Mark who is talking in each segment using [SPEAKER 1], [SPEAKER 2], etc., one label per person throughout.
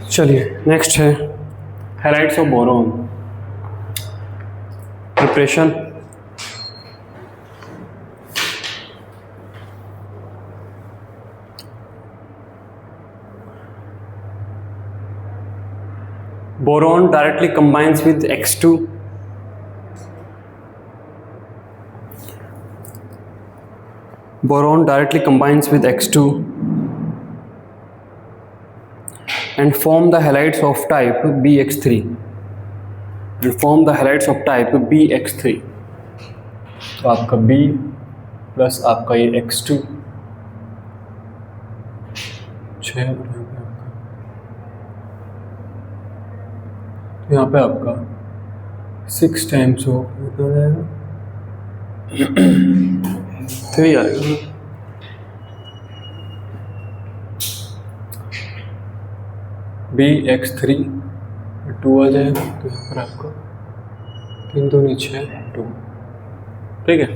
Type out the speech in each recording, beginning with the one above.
[SPEAKER 1] चलिए नेक्स्ट है halides of boron. Preparation. Boron directly combines with X2 boron directly combines with X2 and form the halides of type BX3 तो आपका B plus आपका ये X2 यहाँ पे आपका 6 टाइम्स हो जाएगा 3 आएगा। BX3 2 आ जाएगा तो यहाँ पर आपका 3 2 6 2, ठीक है।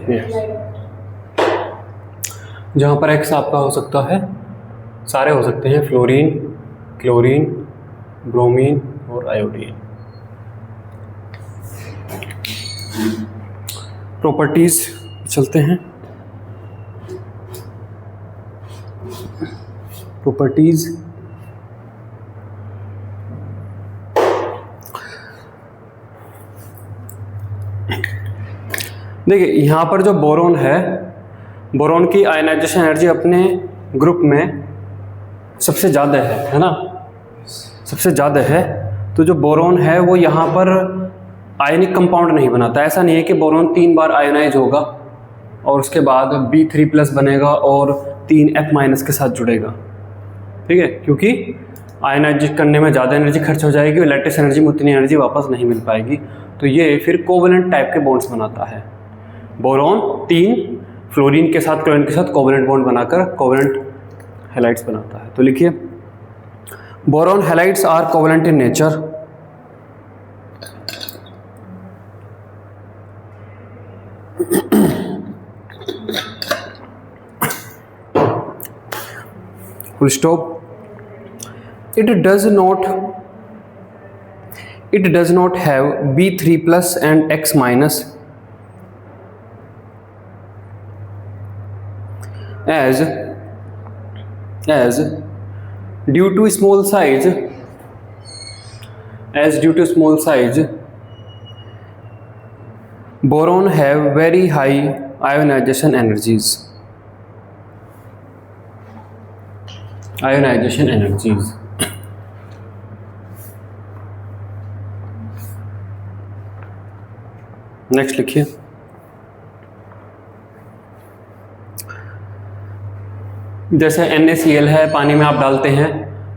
[SPEAKER 1] जहाँ पर X आपका हो सकता है, सारे हो सकते हैं, फ्लोरीन, क्लोरीन, ब्रोमीन और आयोडीन। प्रॉपर्टीज चलते हैं। प्रॉपर्टीज देखिए, यहाँ पर जो बोरॉन है, बोरॉन की आयनाइजेशन एनर्जी अपने ग्रुप में सबसे ज़्यादा है ना, सबसे ज़्यादा है। तो जो बोरॉन है वो यहाँ पर आयनिक कंपाउंड नहीं बनाता। ऐसा नहीं है कि बोरॉन 3 बार आयनाइज होगा और उसके बाद B3+ बनेगा और 3F- के साथ जुड़ेगा, ठीक है, क्योंकि आयनाइज करने में ज़्यादा एनर्जी खर्च हो जाएगी और लैटिस एनर्जी में उतनी एनर्जी वापस नहीं मिल पाएगी। तो ये फिर कोवेलेंट टाइप के बॉन्ड्स बनाता है। बोरॉन 3 फ्लोरीन के साथ, क्लोरीन के साथ कोवेलेंट बॉन्ड बनाकर कोवेलेंट हैलाइड्स बनाता है। तो लिखिए, boron halides are covalent in nature. Full stop. It does not have B3+ and X- as due to small size boron have very high ionization energies. Next लिखिए, जैसे NaCl है, पानी में आप डालते हैं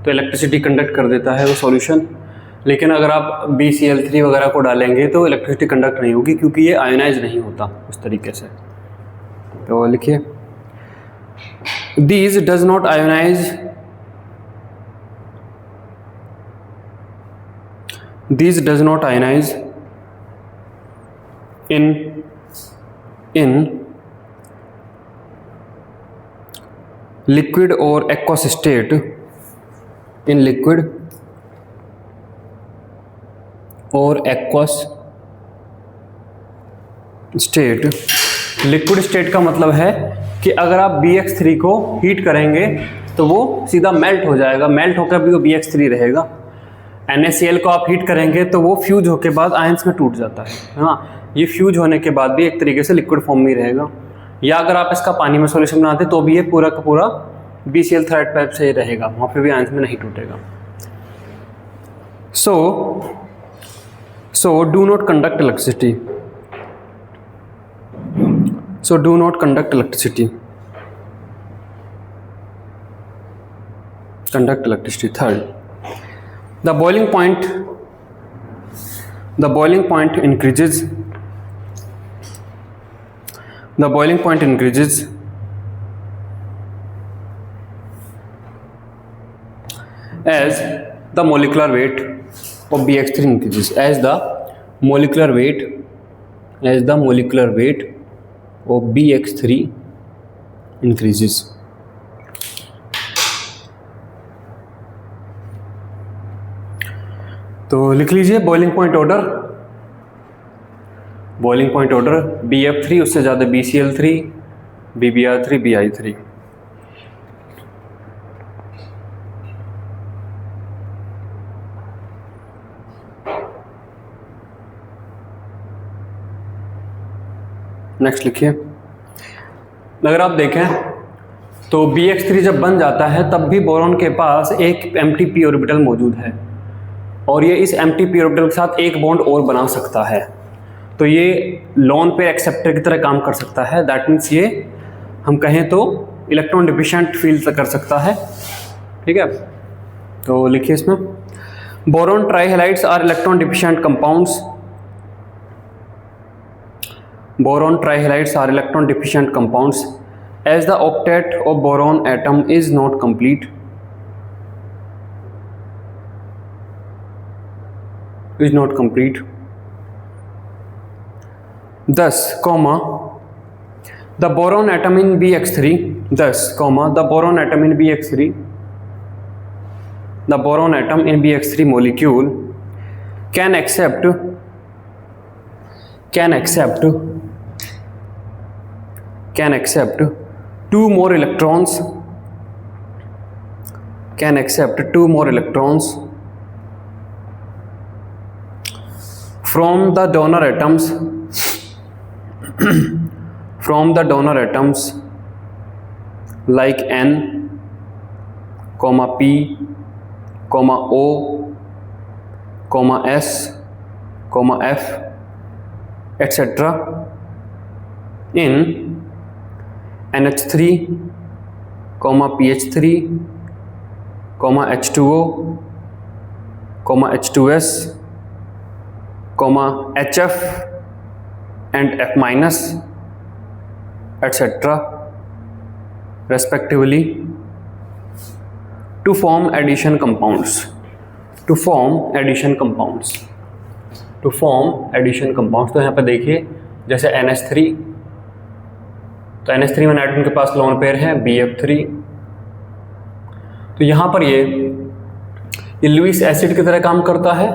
[SPEAKER 1] तो इलेक्ट्रिसिटी कंडक्ट कर देता है वो सॉल्यूशन, लेकिन अगर आप BCl3 वगैरह को डालेंगे तो इलेक्ट्रिसिटी कंडक्ट नहीं होगी क्योंकि ये आयोनाइज नहीं होता उस तरीके से। तो लिखिए, these does not ionize in liquid or aqueous state, liquid state का मतलब है कि अगर आप BX3 को हीट करेंगे तो वो सीधा मेल्ट हो जाएगा, मेल्ट होकर भी वो BX3 रहेगा। NaCl को आप हीट करेंगे तो वो फ्यूज होके बाद आयंस में टूट जाता है, हाँ, ये फ्यूज होने के बाद भी एक तरीके से लिक्विड फॉर्म में ही रहेगा। या अगर आप इसका पानी में सॉल्यूशन बनाते तो भी ये पूरा का पूरा BCl थर्ड टाइप से रहेगा, वहाँ पे भी आयंस में नहीं टूटेगा। So do not conduct electricity. Conduct electricity. Third, the boiling point increases. As the molecular weight of BX3 increases. As the molecular weight of BX3 increases. तो लिख लीजिए boiling point order, boiling point order BF3 उससे ज़्यादा BCl3, BBr3, BI3। Next लिखिए, अगर आप देखें तो BX3 जब बन जाता है तब भी बोरॉन के पास एक एम्प्टी p ऑर्बिटल मौजूद है और ये इस एम्प्टी p ऑर्बिटल के साथ एक बॉन्ड और बना सकता है। तो ये लोन पेयर एक्सेप्टर की तरह काम कर सकता है। दैट मीन्स ये हम कहें तो इलेक्ट्रॉन डिफिशिएंट फील्ड कर सकता है। ठीक है, तो लिखिए इसमें boron trihalides are electron deficient compounds. Boron trihalides are electron deficient compounds as the octet of boron atom is not complete. Thus, the boron atom in BX3. The boron atom in BX3 molecule can accept two more electrons from the donor atoms like N, P, O, S, F, etc. in NH3, PH3, H2O, H2S, HF and F minus, etc. respectively to form addition compounds. तो यहाँ पर देखिए जैसे NH3, तो NH3 में nitrogen के पास lone pair है BF3। तो यहाँ पर ये लुईस एसिड की तरह काम करता है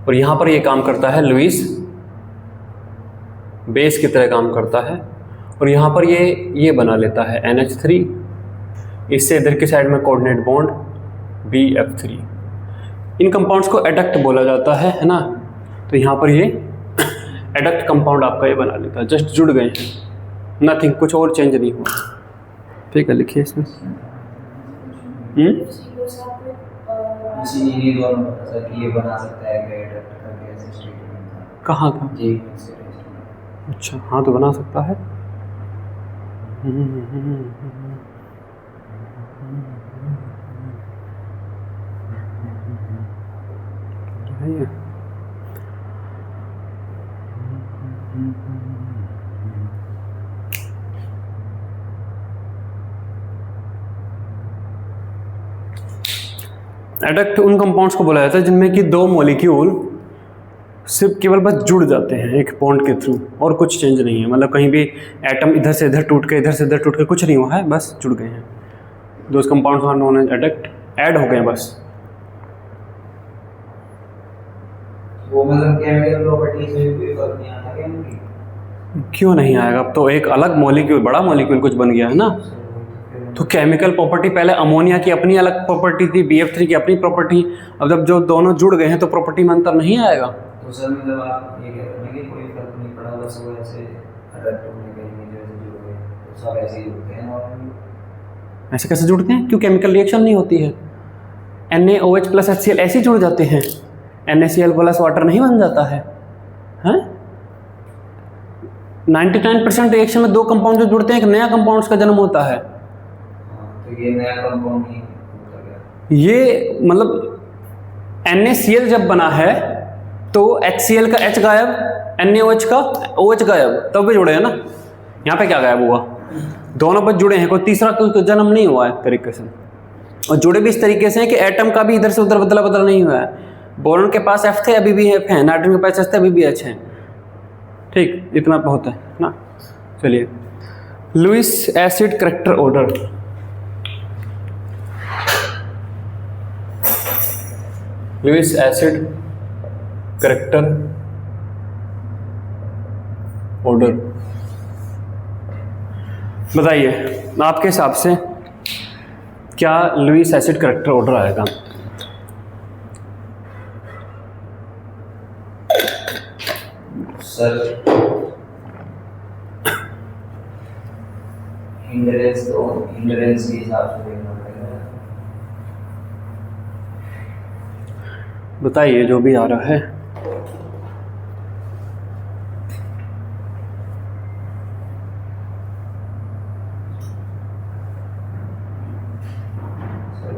[SPEAKER 1] और यहाँ पर ये काम करता है लुईस बेस की तरह काम करता है और यहाँ पर ये बना लेता है NH3, इससे इधर की साइड में कोऑर्डिनेट बॉन्ड BF3। इन कंपाउंड्स को एडक्ट बोला जाता है ना। तो यहाँ पर ये एडक्ट कंपाउंड आपका ये बना लेता है, जस्ट जुड़ गए हैं, नथिंग, कुछ और चेंज नहीं हुआ। ठीक है, लिखिए इसमें कहाँ था? अच्छा, हाँ तो बना सकता है। एडक्ट उन कंपाउंड्स को बोला जाता है जिनमें कि दो मॉलिक्यूल सिर्फ केवल बस जुड़ जाते हैं एक बॉन्ड के थ्रू और कुछ चेंज नहीं है, मतलब कहीं भी एटम इधर से इधर टूट के इधर से इधर टूट के कुछ नहीं हुआ है, बस जुड़ गए हैं। Those compounds are known as adduct, add हो गए बस।
[SPEAKER 2] वो मतलब केमिकल प्रॉपर्टीज में कोई फर्क नहीं आता क्या इनकी?
[SPEAKER 1] क्यों नहीं आएगा? अब तो एक अलग मॉलिक्यूल, बड़ा मॉलिक्यूल कुछ बन गया है ना। तो केमिकल प्रॉपर्टी, पहले अमोनिया की अपनी अलग प्रॉपर्टी थी, BF3 की अपनी प्रॉपर्टी, अब जब जो दोनों जुड़ गए हैं तो प्रॉपर्टी में अंतर नहीं आएगा।
[SPEAKER 2] तो सर मतलब आप ये कह रहे हैं कि कोई फर्क नहीं पड़ा, बस वो ऐसे अडैप्ट होने के लिए जैसे जुड़ गए तो सब ऐसे ही जुड़ते हैं नॉर्मली।
[SPEAKER 1] ऐसे कैसे जुड़ते हैं? क्यों केमिकल रिएक्शन नहीं होती है। NaOH प्लस HCl ऐसे जुड़ जाते हैं, NaCl प्लस वाटर नहीं बन जाता है। हैं 99% रिएक्शन में दो कंपाउंड जो जुड़ते हैं एक नया कंपाउंड्स का जन्म होता है।
[SPEAKER 2] तो ये नया कंपाउंड नहीं होता क्या?
[SPEAKER 1] ये मतलब NaCl जब बना है तो HCl का H गायब, NaOH का OH गायब, तब भी जुड़े हैं ना। यहाँ पे क्या गायब हुआ? दोनों बस जुड़े हैं, कोई तीसरा कोई जन्म नहीं हुआ है तरीके से। और जुड़े भी इस तरीके से हैं कि एटम का भी इधर से उधर बदला बदला नहीं हुआ है। बोरॉन के पास F थे, अभी भी F है, नाइट्रोजन के पास H थे, अभी भी H है। ठीक, इतना बहुत है ना। चलिए, Lewis acid character order. Lewis acid character order. बताइए आपके हिसाब से क्या लुईस एसिड करैक्टर ऑर्डर आएगा?
[SPEAKER 2] सर हिंडरेंस के हिसाब से देखना पड़ेगा।
[SPEAKER 1] बताइए जो भी आ रहा है।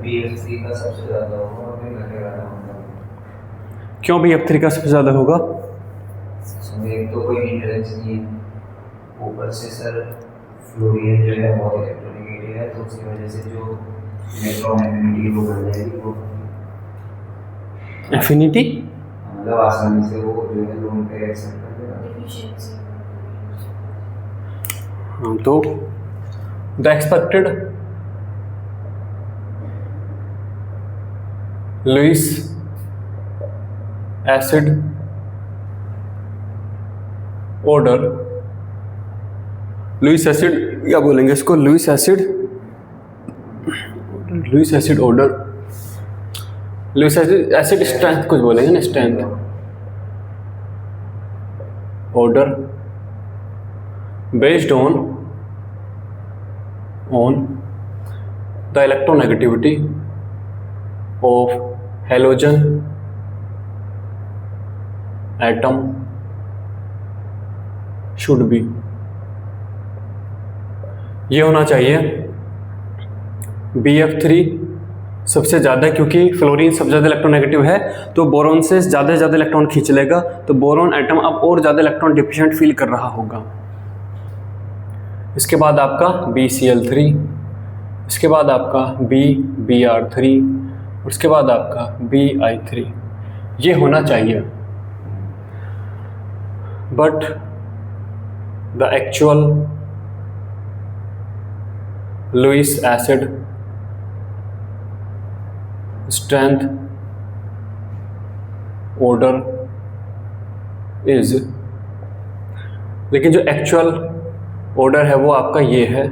[SPEAKER 2] BF3 का सबसे ज़्यादा होगा और फिर घटेगा होगा।
[SPEAKER 1] क्यों BF3 का सबसे ज़्यादा होगा?
[SPEAKER 2] एक तो कोई हिंडरेंस नहीं है, ऊपर से सर फ्लोरीन जो है बहुत इलेक्ट्रोनेगेटिव है, तो उसकी वजह से जो इलेक्ट्रॉन एफिनिटी वो बढ़ जाएगी, वो
[SPEAKER 1] एफिनिटी
[SPEAKER 2] मतलब आसानी से वो जो है लोन पे एक्सेप्ट कर देगा।
[SPEAKER 1] हाँ, तो the expected Lewis acid order, Lewis acid क्या बोलेंगे इसको, Lewis acid order, Lewis acid strength कुछ बोलेंगे ना, strength order based on the electronegativity of halogen atom should be. ये होना चाहिए BF3 सबसे ज़्यादा, क्योंकि फ्लोरीन सबसे ज़्यादा इलेक्ट्रोनेगेटिव है तो बोरॉन से ज़्यादा से ज़्यादा इलेक्ट्रॉन खींच लेगा, तो बोरॉन एटम अब और ज़्यादा इलेक्ट्रॉन डिफिशिएंट फील कर रहा होगा। इसके बाद आपका BCl3, इसके बाद आपका BBr3, उसके बाद आपका BI3। ये होना चाहिए, but the actual Lewis acid strength order is, लेकिन जो एक्चुअल ऑर्डर है वो आपका ये है,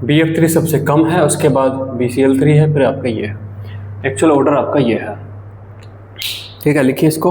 [SPEAKER 1] BF3 सबसे कम है, उसके बाद BCl3 है, फिर आपका ये है। एक्चुअल ऑर्डर आपका ये है। ठीक है, लिखिए इसको।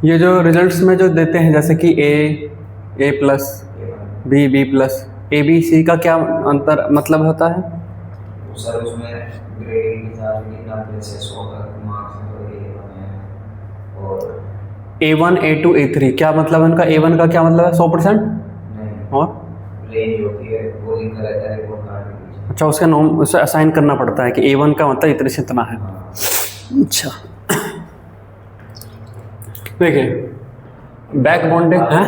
[SPEAKER 1] ये जो रिजल्ट्स में जो देते हैं जैसे कि A plus, B plus, ABC का क्या अंतर मतलब होता है?
[SPEAKER 2] सर उसमें ग्रेडिंग के हिसाब से कितना प्लेसेस होगा, मार्क्स में तो A1 है और
[SPEAKER 1] A1 A2 A3 क्या मतलब है उनका? A1 का क्या मतलब है? 100%?
[SPEAKER 2] नहीं, और रेंज होती है, वो लिखा रहता है रिपोर्ट कार्ड में पीछे।
[SPEAKER 1] अच्छा, उसका नॉम उसे असाइन करना पड़ता है कि A1 का मतलब इतने से इतना है। अच्छा, देखिए बैक बॉन्डिंग है।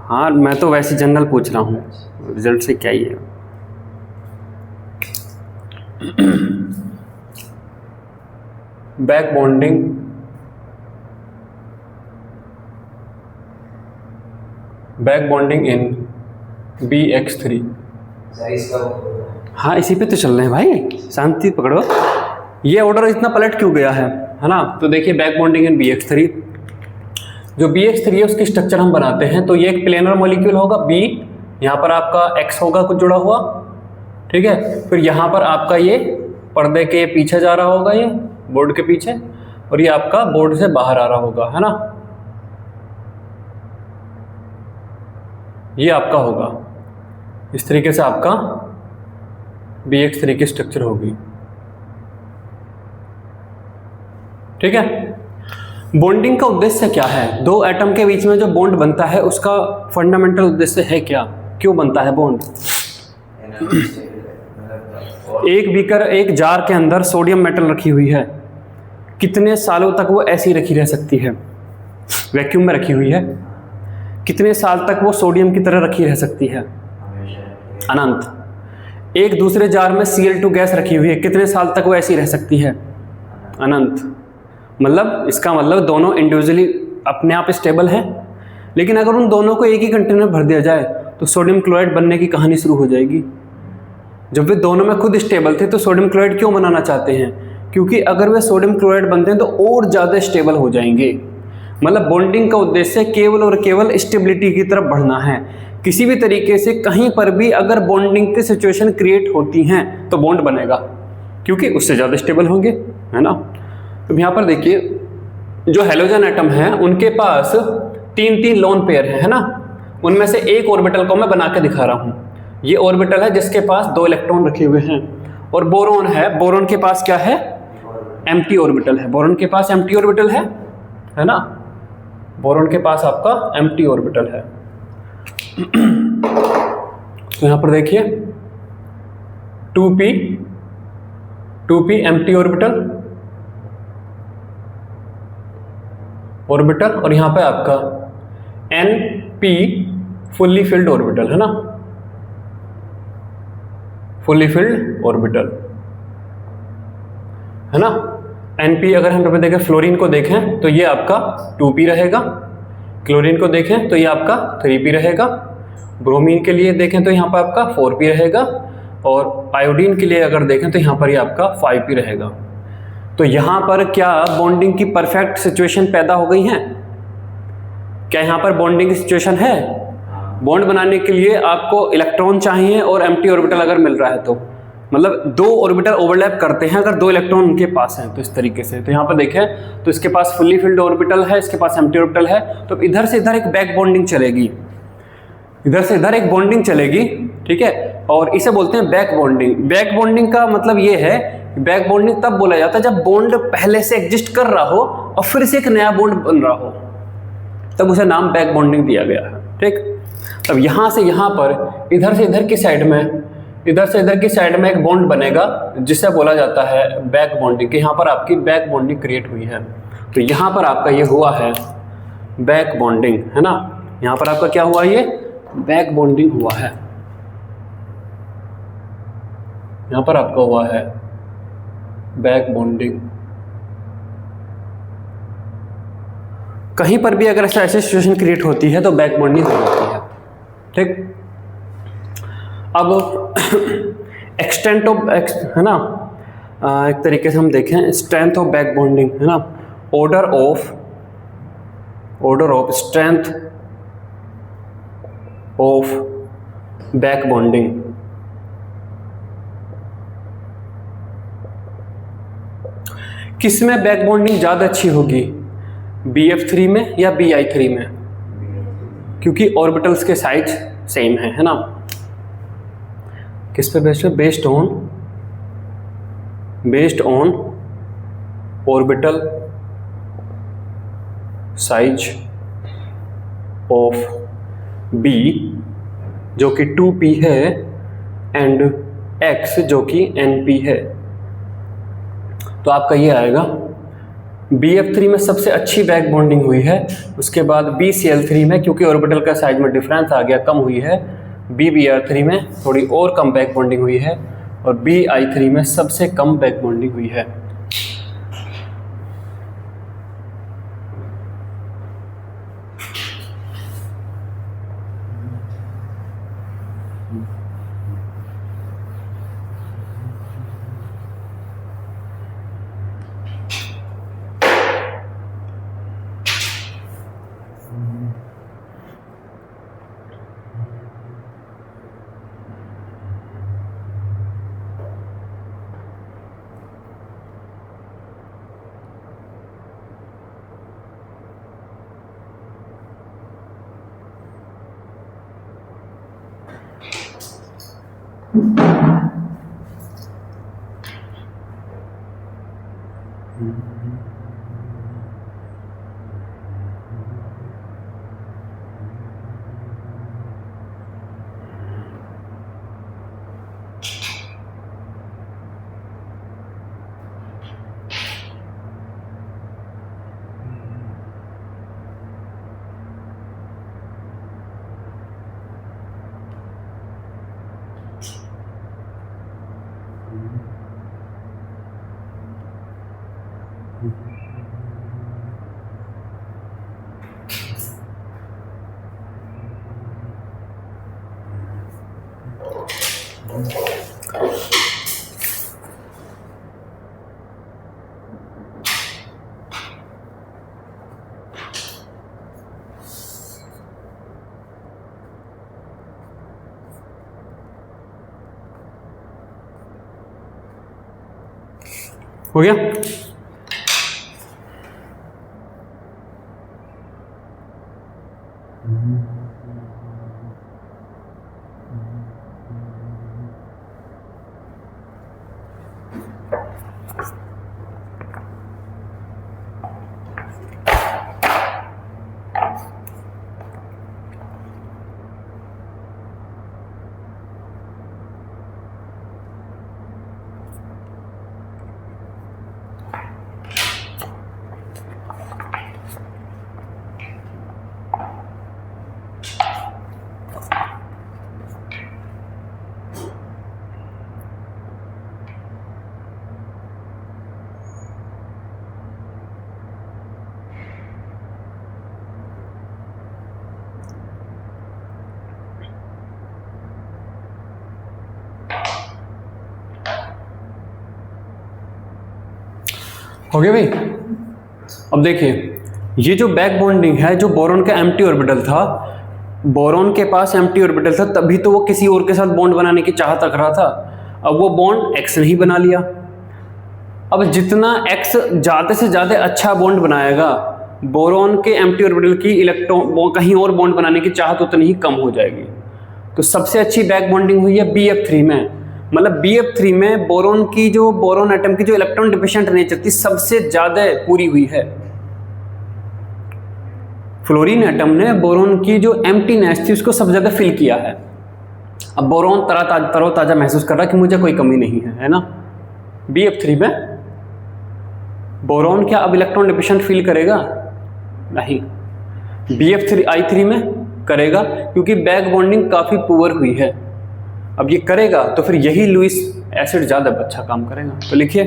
[SPEAKER 1] हाँ, मैं तो वैसे जनरल पूछ रहा हूँ, रिजल्ट से क्या ही है। Back bonding in BX3।
[SPEAKER 2] Sir इसका
[SPEAKER 1] हाँ इसी पे तो चल रहे हैं भाई, शांति पकड़ो। ये ऑर्डर इतना पलट क्यों गया है ना? तो देखिए बैक बॉन्डिंग इन BX3, जो BX3 है उसकी स्ट्रक्चर हम बनाते हैं। तो ये एक प्लेनर मॉलिक्यूल होगा B, यहाँ पर आपका X होगा कुछ जुड़ा हुआ, ठीक है। फिर यहाँ पर आपका ये पर्दे के पीछे जा रहा होगा, ये बोर्ड के पीछे, और ये आपका बोर्ड से बाहर आ रहा होगा, है ना। ये आपका होगा, इस तरीके से आपका BX3 की स्ट्रक्चर होगी, ठीक है। बॉन्डिंग का उद्देश्य क्या है? दो एटम के बीच में जो बॉन्ड बनता है उसका फंडामेंटल उद्देश्य है क्या? क्यों बनता है बॉन्ड? एक बीकर, एक जार के अंदर सोडियम मेटल रखी हुई है, कितने सालों तक वो ऐसी रखी रह सकती है? वैक्यूम में रखी हुई है, कितने साल तक वो सोडियम की तरह रखी रह सकती है? अनंत। एक दूसरे जार में Cl2 गैस रखी हुई है, कितने साल तक वो ऐसी रह सकती है? अनंत। मतलब इसका मतलब दोनों इंडिविजुअली अपने आप स्टेबल हैं, लेकिन अगर उन दोनों को एक ही कंटेनर भर दिया जाए तो सोडियम क्लोराइड बनने की कहानी शुरू हो जाएगी। जब वे दोनों में खुद स्टेबल थे तो सोडियम क्लोराइड क्यों बनाना चाहते हैं? क्योंकि अगर वे सोडियम क्लोराइड बनते हैं तो और ज़्यादा स्टेबल हो जाएंगे। मतलब बॉन्डिंग का उद्देश्य केवल और केवल स्टेबिलिटी की तरफ बढ़ना है। किसी भी तरीके से कहीं पर भी अगर बॉन्डिंग की सिचुएशन क्रिएट होती हैं तो बॉन्ड बनेगा, क्योंकि उससे ज़्यादा स्टेबल होंगे, है ना। तो यहाँ पर देखिए जो हेलोजन एटम है उनके पास 3 लोन पेयर है ना। उनमें से एक ऑर्बिटल को मैं बना के दिखा रहा हूँ। ये ऑर्बिटल है जिसके पास 2 इलेक्ट्रॉन रखे हुए हैं, और बोरोन है, बोरोन के पास क्या है? एम्प्टी ऑर्बिटल है। बोरोन के पास एम्प्टी ऑर्बिटल है ना। बोरोन के पास आपका एम्प्टी ऑर्बिटल है। तो यहाँ पर देखिए 2p एम्प्टी ऑर्बिटल और यहाँ पे आपका Np फुल्ली फिल्ड ऑर्बिटल, है ना। फुल्ली फिल्ड ऑर्बिटल, है ना। Np अगर हम पे देखें, फ्लोरीन को देखें तो ये आपका 2p रहेगा, क्लोरीन को देखें तो ये आपका 3p रहेगा, ब्रोमीन के लिए देखें तो यहाँ पर आपका 4p रहेगा, और आयोडीन के लिए अगर देखें तो यहाँ पर ये आपका 5p रहेगा। तो यहाँ पर क्या बॉन्डिंग की परफेक्ट सिचुएशन पैदा हो गई है? क्या यहाँ पर बॉन्डिंग की सिचुएशन है? बॉन्ड बनाने के लिए आपको इलेक्ट्रॉन चाहिए और एम्प्टी ऑर्बिटल अगर मिल रहा है तो, मतलब 2 ऑर्बिटल ओवरलैप करते हैं अगर 2 इलेक्ट्रॉन उनके पास हैं, तो इस तरीके से। तो यहाँ पर देखें तो इसके पास फुल्ली फिल्ड ऑर्बिटल है, इसके पास एम्प्टी ऑर्बिटल है, तो इधर से इधर एक बैक बॉन्डिंग चलेगी, इधर से इधर एक बॉन्डिंग चलेगी, ठीक है। और इसे बोलते हैं बैक बॉन्डिंग। बैक बॉन्डिंग का मतलब ये है, बैक बॉन्डिंग तब बोला जाता है जब बॉन्ड पहले से एग्जिस्ट कर रहा हो और फिर से एक नया बॉन्ड बन रहा हो, तब उसे नाम बैक बॉन्डिंग दिया गया है, ठीक। अब यहाँ से यहाँ पर इधर से इधर की साइड में, इधर से इधर की साइड में एक बॉन्ड बनेगा जिसे बोला जाता है बैक बॉन्डिंग, कि यहाँ पर आपकी बैक बॉन्डिंग क्रिएट हुई है। तो यहाँ पर आपका ये हुआ है बैक बॉन्डिंग, है ना। यहाँ पर आपका क्या हुआ? ये बैक बॉन्डिंग हुआ है। यहाँ पर आपका हुआ है बैक बॉन्डिंग। कहीं पर भी अगर ऐसी सिचुएशन क्रिएट होती है तो बैक बॉन्डिंग हो जाती है, ठीक। अब एक्सटेंट ऑफ है ना, एक तरीके से हम देखें स्ट्रेंथ ऑफ बैक बॉन्डिंग, है ना। Order of strength of back bonding. किस में बैक बॉन्डिंग ज़्यादा अच्छी होगी? BF3 में या BI3 में? क्योंकि ऑर्बिटल्स के साइज सेम है ना। किस पे बेस्ड है? Based on orbital size of B जो कि 2p है एंड X जो कि NP है। तो आपका ये आएगा BF3 में सबसे अच्छी बैक बॉन्डिंग हुई है, उसके बाद BCl3 में क्योंकि ऑर्बिटल का साइज में डिफरेंस आ गया, कम हुई है, BBr3 में थोड़ी और कम बैक बॉन्डिंग हुई है, और Bi3 में सबसे कम बैक बॉन्डिंग हुई है। हो गया? हो गया भाई? अब देखिए, ये जो बैक बॉन्डिंग है, जो बोरॉन का एम्प्टी ऑर्बिटल था, बोरॉन के पास एम्प्टी ऑर्बिटल था, तभी तो वो किसी और के साथ बॉन्ड बनाने की चाहत रख रहा था। अब वो बॉन्ड एक्स ने ही बना लिया। अब जितना एक्स ज़्यादा से ज़्यादा अच्छा बॉन्ड बनाएगा, बोरॉन के एम्प्टी ऑर्बिटल की इलेक्ट्रॉन कहीं और बॉन्ड बनाने की चाहत उतनी ही कम हो जाएगी। तो सबसे अच्छी बैक बॉन्डिंग हुई है BF3 में। मतलब BF3 में बोरॉन की जो बोरॉन एटम की जो इलेक्ट्रॉन डिफिशिएंट नेचर थी, सबसे ज़्यादा पूरी हुई है। फ्लोरीन एटम ने बोरॉन की जो एम्प्टीनेस थी उसको सबसे ज़्यादा फिल किया है। अब बोरॉन तरोताज़ा महसूस कर रहा है कि मुझे कोई कमी नहीं है ना। BF3 में बोरॉन क्या अब इलेक्ट्रॉन डिफिशिएंट फील करेगा? नहीं। BF3I3 में करेगा, क्योंकि बैक बॉन्डिंग काफ़ी पुअर हुई है। अब ये करेगा तो फिर यही लुईस एसिड ज़्यादा अच्छा काम करेगा। तो लिखिए,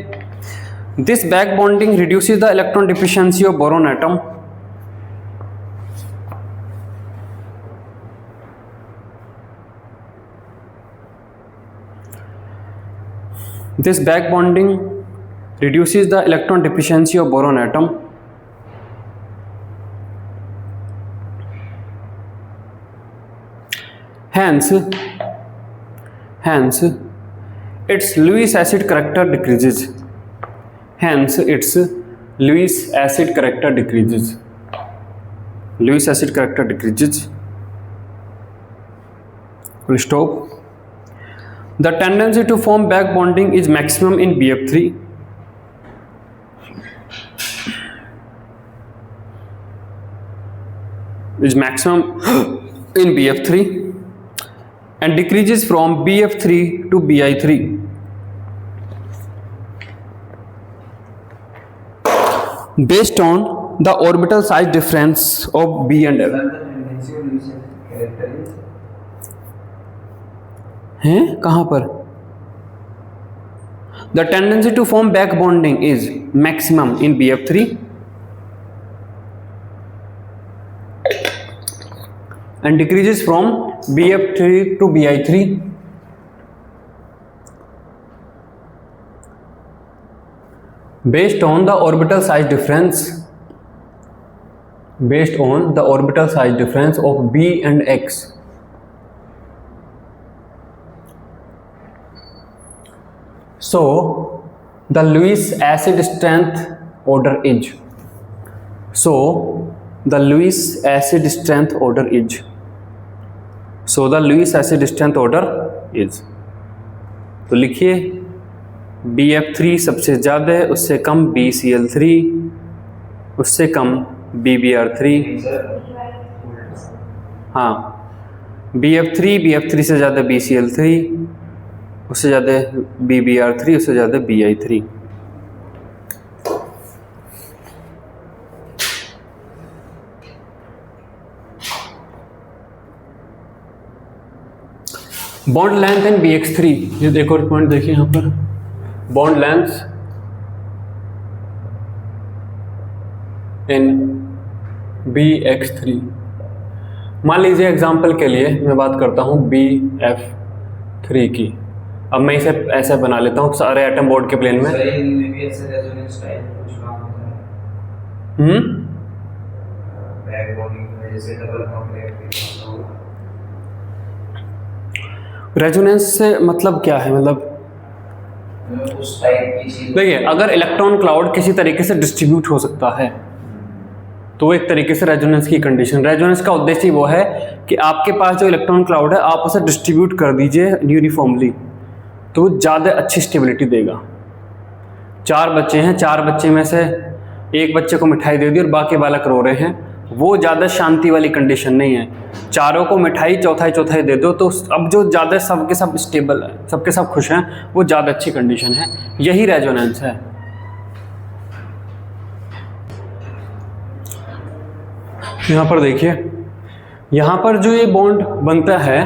[SPEAKER 1] this back bonding reduces the electron deficiency of boron atom. This back bonding reduces the electron deficiency of boron atom. Hence, its Lewis acid character decreases. Hence, its Lewis acid character decreases. Lewis acid character decreases. We'll stop. The tendency to form back bonding is maximum in BF3. Is maximum in BF3 and decreases from BF3 to Bi3. Based on the orbital size difference of B and L. हैं कहाँ पर? The tendency to form back bonding is maximum in BF3 and decreases from BF3 to BI3. Based on the orbital size difference, of B and X. So the Lewis acid strength order is. The Lewis acid strength order is. तो लिखिए BF3 सबसे ज़्यादा है, उससे कम BCl3, उससे कम BBr3. हाँ, BF3 से ज़्यादा BCl3, उससे ज़्यादा BBr3, उससे ज़्यादा BI3. Bond length in BX3, ये देखो पॉइंट देखिए यहाँ पर, बॉन्ड लेंथ इन BX3. मान लीजिए एग्जांपल के लिए मैं बात करता हूँ BF3 की. अब मैं इसे ऐसे बना लेता हूँ सारे एटम बोर्ड के प्लेन में. रेजोनेंस से मतलब क्या है, मतलब
[SPEAKER 2] उस टाइप की चीज.
[SPEAKER 1] देखिए, अगर इलेक्ट्रॉन क्लाउड किसी तरीके से डिस्ट्रीब्यूट हो सकता है तो एक तरीके से रेजोनेंस की कंडीशन. रेजोनेंस का उद्देश्य ही वो है कि आपके पास जो इलेक्ट्रॉन क्लाउड है आप उसे डिस्ट्रीब्यूट कर दीजिए यूनिफॉर्मली, तो वो ज़्यादा अच्छी स्टेबिलिटी देगा. 4 बच्चे हैं, 4 बच्चे में से एक बच्चे को मिठाई दे दी और बाकी बालक रो रहे हैं, वो ज़्यादा शांति वाली कंडीशन नहीं है. चारों को मिठाई चौथाई दे दो तो अब जो ज़्यादा सबके सब स्टेबल है, सबके सब खुश हैं, वो ज़्यादा अच्छी कंडीशन है. यही रेजोनेंस है. यहाँ पर देखिए, यहाँ पर जो ये बॉन्ड बनता है,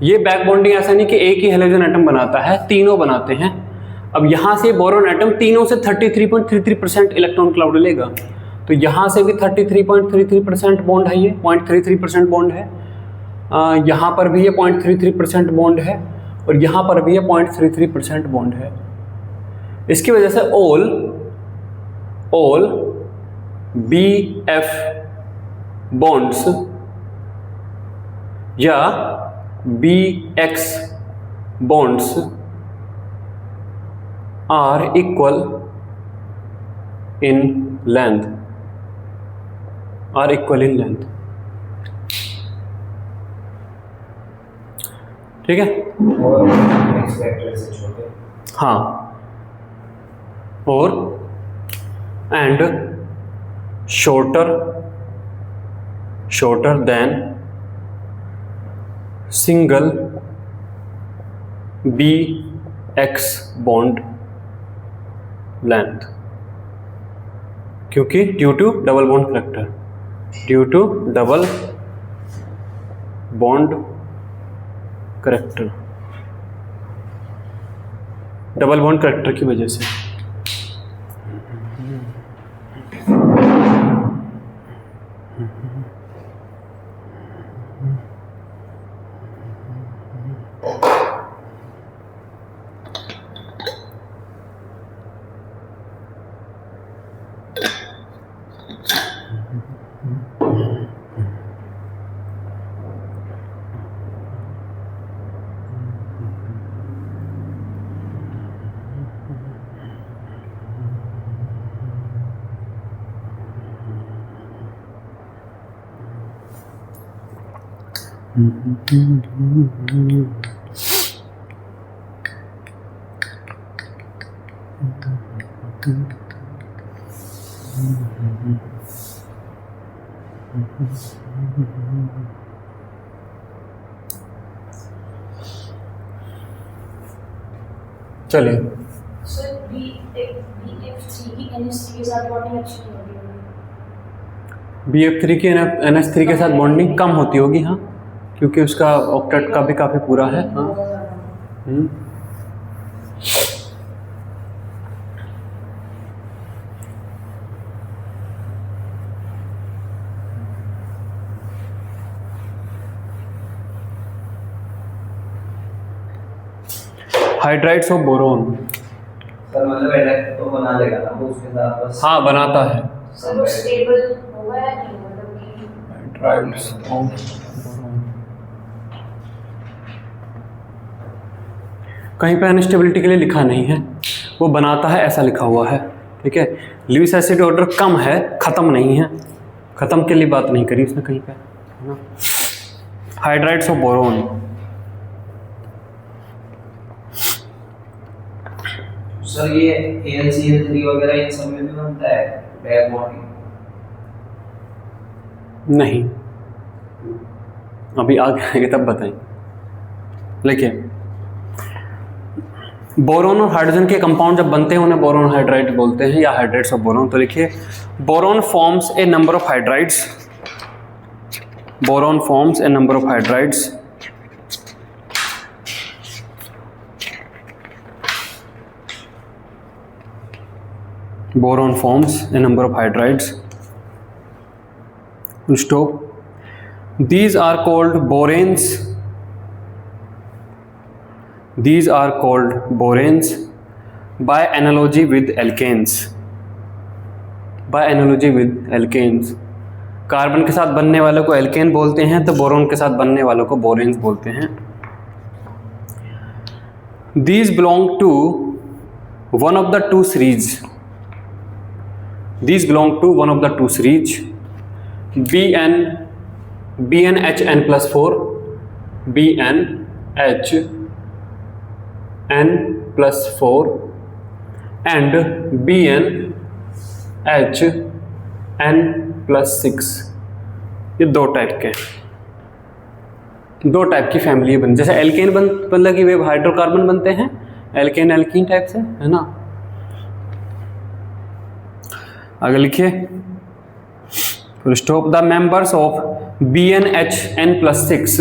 [SPEAKER 1] ये बैक बॉन्डिंग ऐसा नहीं कि एक ही हेलोजन एटम बनाता है, तीनों बनाते हैं. अब यहाँ से बोरोन एटम तीनों से 33.33% इलेक्ट्रॉन क्लाउड लेगा, तो यहाँ से भी 33.33% बॉन्ड है, ये 0.33% बॉन्ड है. यहाँ पर भी ये 0.33% बॉन्ड है और यहाँ पर भी ये 0.33% बॉन्ड है. इसकी वजह से ऑल BF बॉन्ड्स या BX bonds are equal in length. ठीक है. हाँ, और and shorter than single BX bond length, क्योंकि due to double bond character की वजह से. चलिए,
[SPEAKER 3] सर BF3 की NH3 के साथ बॉन्डिंग अच्छी होगी.
[SPEAKER 1] BF3 की NH3 के साथ बॉन्डिंग कम होती होगी. हाँ, क्योंकि उसका ऑक्टेट का भी काफ़ी पूरा है. हाँ. Hydrides of boron.
[SPEAKER 2] सर मतलब एडेक्ट तो बना देगा ना वो उसके साथ बस।
[SPEAKER 1] हाँ बनाता है।
[SPEAKER 3] सर वो स्टेबल होगा या नहीं, मतलब कि
[SPEAKER 1] हाइड्राइड्स ऑफ बोरोन कहीं पे अनस्टेबिलिटी के लिए लिखा नहीं है, वो बनाता है ऐसा लिखा हुआ है। ठीक है, लुईस एसिड ऑर्डर कम है, ख़त्म नहीं है, ख़त्म के लिए बात नहीं करी उसने कहीं पे, है ना। हाइड्राइड्स ऑफ बोरोन,
[SPEAKER 2] सर ये AlCl3 वगैरह इन सब में भी बनता है बैक बॉन्डिंग?
[SPEAKER 1] नहीं, अभी आगे आएंगे तब बताएं। देखिए बोरोन और हाइड्रोजन के कंपाउंड जब बनते हैं उन्हें बोरोन हाइड्राइड बोलते हैं या हाइड्राइड्स ऑफ बोरोन। तो लिखिए boron forms a number of hydrides, boron forms a number of hydrides boron forms a number of hydrides. Stop. These are called boranes. These are called boranes by analogy with alkanes. By analogy with alkanes. Carbon के साथ बनने वालों को alkene बोलते हैं, तो boron के साथ बनने वालों को बोरेन्स बोलते हैं। These belong to one of the two series. These belong to one of the two series, BnHn plus 4, BnHn plus 4 and BnHn plus 6। ये दो टाइप की फैमिली बन, जैसे एल्केन मतलब कि वे हाइड्रोकार्बन बनते हैं एल्केन एल्कीन टाइप से, है ना। आगे लिखिए stop. The members of BnHn plus 6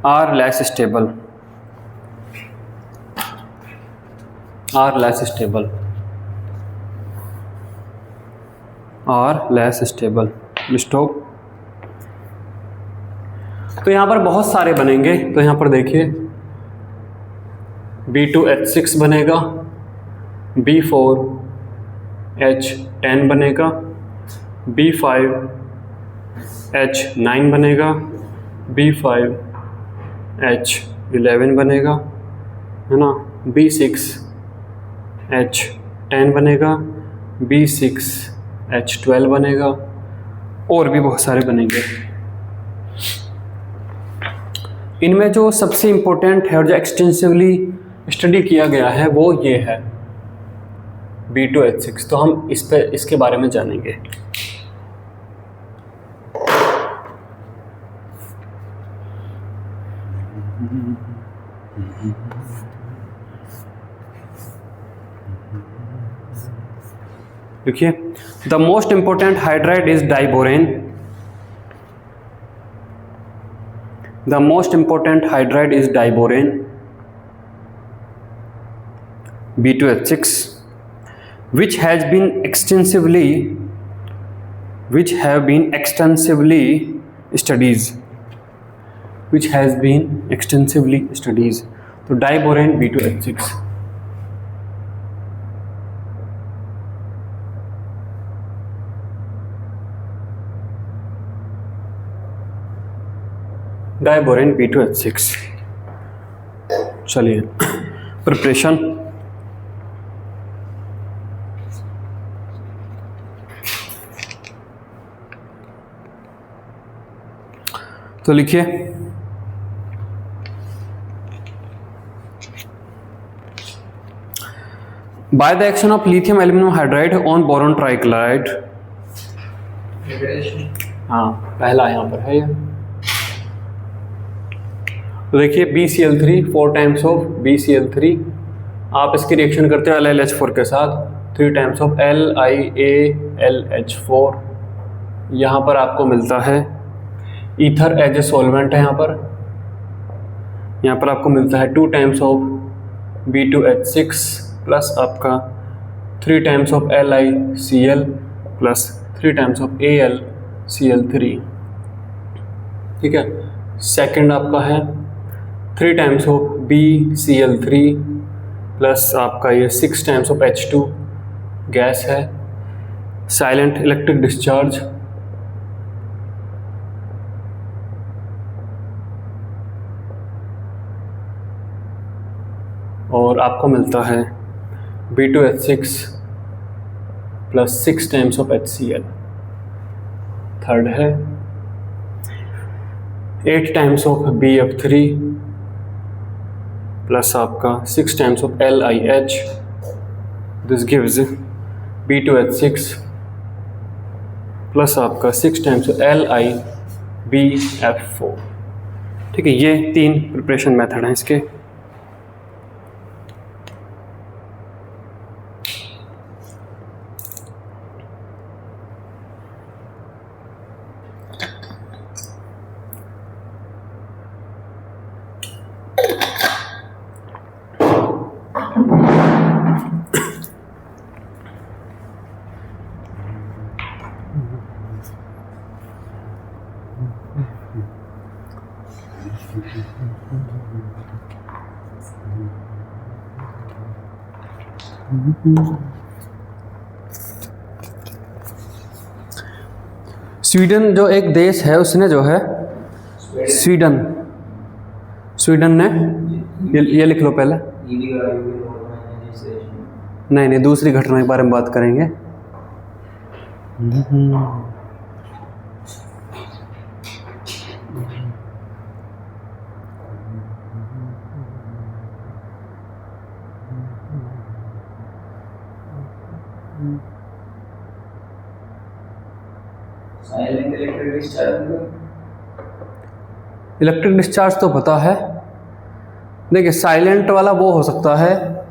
[SPEAKER 1] are less stable, are less stable, are less stable. Stop. तो यहाँ पर बहुत सारे बनेंगे, तो यहाँ पर देखिए B2H6 बनेगा, B4H10 बनेगा, B5H9 बनेगा, B5H11 बनेगा, है ना, B6H10 बनेगा, B6H12 बनेगा, और भी बहुत सारे बनेंगे। इनमें जो सबसे इम्पोर्टेंट है और जो एक्सटेंसिवली स्टडी किया गया है वो ये है B2H6। तो हम इसके बारे में जानेंगे। देखिए the most important hydride is diborane. The most important hydride is diborane, B2H6, which have been extensively studies. तो diborane B2H6। Diborane B2H6। चलिए प्रिपरेशन। तो लिखिए by the action of lithium aluminium hydride on boron trichloride. हाँ पहला यहाँ पर है ये। तो देखिए BCl3 4 टाइम्स ऑफ BCl3, आप इसकी रिएक्शन करते हो LiLH4 के साथ 3 टाइम्स ऑफ LiAlH4। यहाँ पर आपको मिलता है ईथर एज ए सॉल्वेंट है, यहाँ पर आपको मिलता है 2 टाइम्स ऑफ B2H6 प्लस आपका 3 times of LiCl plus 3 times of AlCl3। ठीक है, सेकंड आपका है 3 टाइम्स ऑफ BCl3 प्लस आपका ये 6 टाइम्स ऑफ H2 गैस है। साइलेंट इलेक्ट्रिक डिस्चार्ज, और आपको मिलता है B2H6 plus 6 times of HCl। Third है 8 टाइम्स ऑफ BF3 प्लस आपका 6 times of LiH। This gives B2H6 plus आपका 6 टाइम्स ऑफ LiBF4। ठीक है, ये 3 प्रिपरेशन मेथड हैं इसके। स्वीडन जो एक देश है, उसने जो है स्वीडन ने ये लिख लो पहले। नहीं, दूसरी घटना के बारे में बात करेंगे।
[SPEAKER 2] Silent electric discharge,
[SPEAKER 1] electric discharge तो पता है। देखिए, साइलेंट वाला वो हो सकता है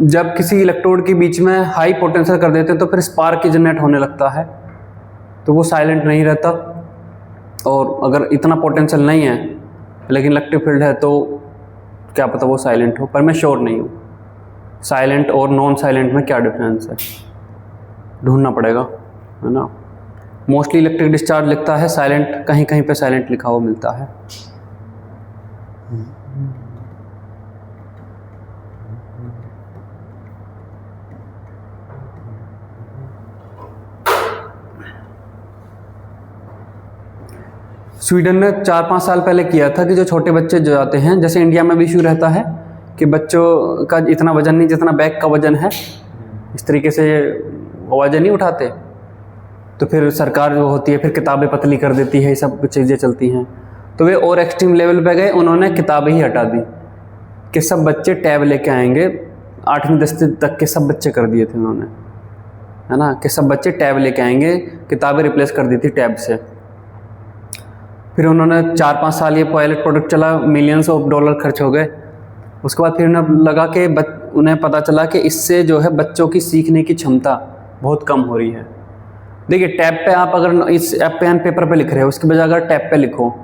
[SPEAKER 1] जब किसी इलेक्ट्रोड के बीच में हाई पोटेंशियल कर देते हैं तो फिर स्पार्क जनरेट होने लगता है, तो वो साइलेंट नहीं रहता। और अगर इतना पोटेंशियल नहीं है लेकिन इलेक्ट्रिक फील्ड है तो क्या पता वो साइलेंट हो, पर मैं श्योर नहीं हूँ साइलेंट और नॉन साइलेंट में क्या डिफरेंस है, ढूंढना पड़ेगा, है ना। मोस्टली इलेक्ट्रिक डिस्चार्ज लिखता है साइलेंट, कहीं कहीं पे साइलेंट लिखा हुआ मिलता है। स्वीडन ने 4-5 साल पहले किया था कि जो छोटे बच्चे जो जाते हैं, जैसे इंडिया में भी इशू रहता है कि बच्चों का इतना वजन नहीं जितना बैग का वजन है, इस तरीके से वजन नहीं उठाते, तो फिर सरकार जो होती है फिर किताबें पतली कर देती है, ये सब कुछ चीज़ें चलती हैं। तो वे और एक्सट्रीम लेवल पे गए, उन्होंने किताबें ही हटा दी कि सब बच्चे टैब लेके आएंगे। 8वीं 10वीं तक के सब बच्चे कर दिए थे उन्होंने, है ना, कि सब बच्चे टैब लेके आएंगे, किताबें रिप्लेस कर दी थी टैब से। फिर उन्होंने 4-5 साल ये पायलट प्रोडक्ट चला, मिलियंस ऑफ डॉलर खर्च हो गए। उसके बाद फिर उन्हें लगा कि उन्हें पता चला कि इससे जो है बच्चों की सीखने की क्षमता बहुत कम हो रही है। देखिए, टैब पे आप अगर इस ऐप पे पेपर पे लिख रहे हो, उसके बजाय अगर टैब पे लिखो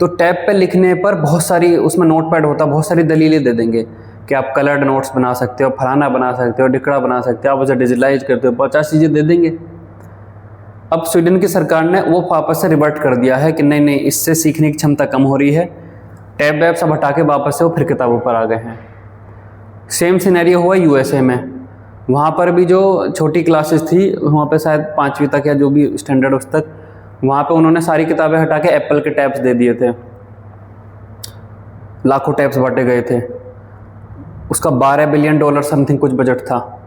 [SPEAKER 1] तो टैब पे लिखने पर बहुत सारी, उसमें नोट पैड होता है, बहुत सारी दलीलें दे देंगे कि आप कलर्ड नोट्स बना सकते हो, फलाना बना सकते हो, डिकड़ा बना सकते हो, आप उसे डिजिटलाइज करते हो, 50 चीज़ें दे देंगे। अब स्वीडन की सरकार ने वो वापस से रिवर्ट कर दिया है कि नहीं, इससे सीखने की क्षमता कम हो रही है, टैब वैब सब हटा के वापस से वो फिर किताबों पर आ गए हैं। सेम सिनेरियो हुआ USA में। वहाँ पर भी जो छोटी क्लासेस थी, वहाँ पे शायद 5वीं तक या जो भी स्टैंडर्ड उस तक, वहाँ पे उन्होंने सारी किताबें हटा के एप्पल के टैब्स दे दिए थे। लाखों टैब्स बांटे गए थे। उसका $12 बिलियन समथिंग कुछ बजट था।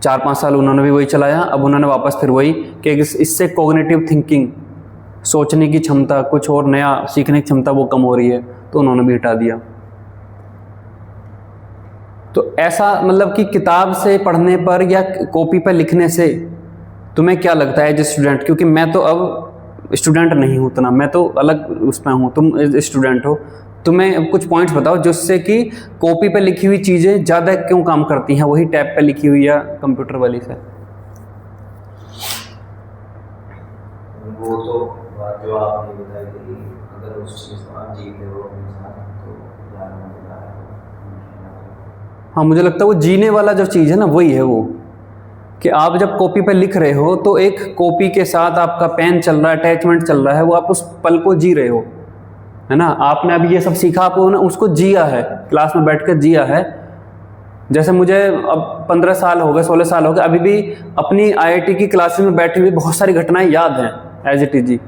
[SPEAKER 1] 4-5 साल उन्होंने भी वही चलाया। अब उन्होंने वापस फिर वही कि इससे कॉग्निटिव थिंकिंग, सोचने की क्षमता, कुछ और नया सीखने की क्षमता वो कम हो रही है, तो उन्होंने भी हटा दिया। तो ऐसा मतलब कि किताब से पढ़ने पर या कॉपी पर लिखने से तुम्हें क्या लगता है एज ए स्टूडेंट, क्योंकि मैं तो अब स्टूडेंट नहीं हूँ उतना, मैं तो अलग उसमें हूँ, तुम एज स्टूडेंट हो, तुम्हें कुछ पॉइंट्स बताओ जिससे कि कॉपी पे लिखी हुई चीज़ें ज़्यादा क्यों काम करती हैं वही टैब पे लिखी हुई या कंप्यूटर वाली से।
[SPEAKER 2] वो तो बात जो आपने बताई कि अगर उस चीज़ को आप जीते हो तो ज़्यादा मज़ा आएगा।
[SPEAKER 1] हाँ, मुझे लगता है वो जीने वाला जो चीज़ है ना, वही है वो, कि आप जब कॉपी पे लिख रहे हो तो एक कॉपी के साथ आपका पेन चल रहा है, अटैचमेंट चल रहा है, वो आप उस पल को जी रहे हो, है ना। आपने अभी ये सब सीखा, आपने उसको जिया है, क्लास में बैठकर जिया है। जैसे मुझे अब 15 साल हो गए, 16 साल हो गए, अभी भी अपनी IIT की क्लासेस में बैठी हुई बहुत सारी घटनाएं याद हैं एज इट इज।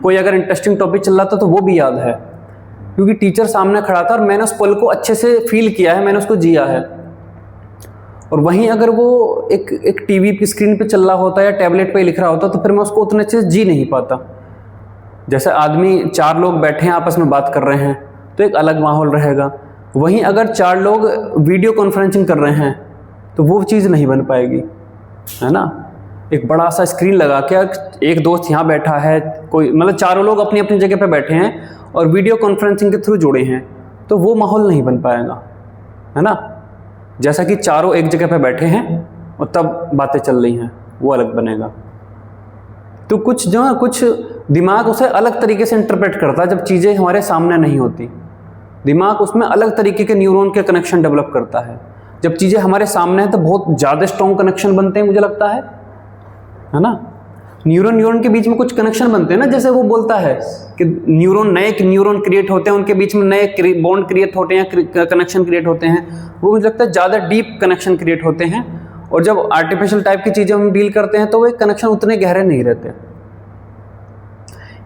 [SPEAKER 1] कोई अगर इंटरेस्टिंग टॉपिक चल रहा था तो वो भी याद है, क्योंकि टीचर सामने खड़ा था और मैंने उस पल को अच्छे से फील किया है, मैंने उसको जिया है। और वहीं अगर वो एक टीवी की स्क्रीन पे चल रहा होता या टैबलेट पे लिख रहा होता तो फिर मैं उसको उतने अच्छे से जी नहीं पाता। जैसे आदमी 4 लोग बैठे हैं आपस में बात कर रहे हैं तो एक अलग माहौल रहेगा, वहीं अगर 4 लोग वीडियो कॉन्फ्रेंसिंग कर रहे हैं तो वो चीज़ नहीं बन पाएगी, है ना। एक बड़ा सा स्क्रीन लगा के एक दोस्त यहाँ बैठा है, कोई मतलब चारों लोग अपनी अपनी जगह पे बैठे हैं और वीडियो कॉन्फ्रेंसिंग के थ्रू जुड़े हैं, तो वो माहौल नहीं बन पाएगा, है ना। जैसा कि चारों एक जगह पे बैठे हैं और तब बातें चल रही हैं, वो अलग बनेगा। तो कुछ जो है, कुछ दिमाग उसे अलग तरीके से इंटरप्रेट करता है जब चीज़ें हमारे सामने नहीं होती। दिमाग उसमें अलग तरीके के न्यूरॉन के कनेक्शन डेवलप करता है। जब चीज़ें हमारे सामने हैं तो बहुत ज़्यादा स्ट्रॉन्ग कनेक्शन बनते हैं, मुझे लगता है ना। न्यूरॉन के बीच में कुछ कनेक्शन बनते हैं ना, जैसे वो बोलता है कि नए न्यूरॉन क्रिएट होते हैं, उनके बीच में नए बॉन्ड क्रिएट होते हैं, कनेक्शन क्रिएट होते हैं। वो मुझे लगता है ज़्यादा डीप कनेक्शन क्रिएट होते हैं। और जब आर्टिफिशियल टाइप की चीज़ें हम डील करते हैं तो वो कनेक्शन उतने गहरे नहीं रहते।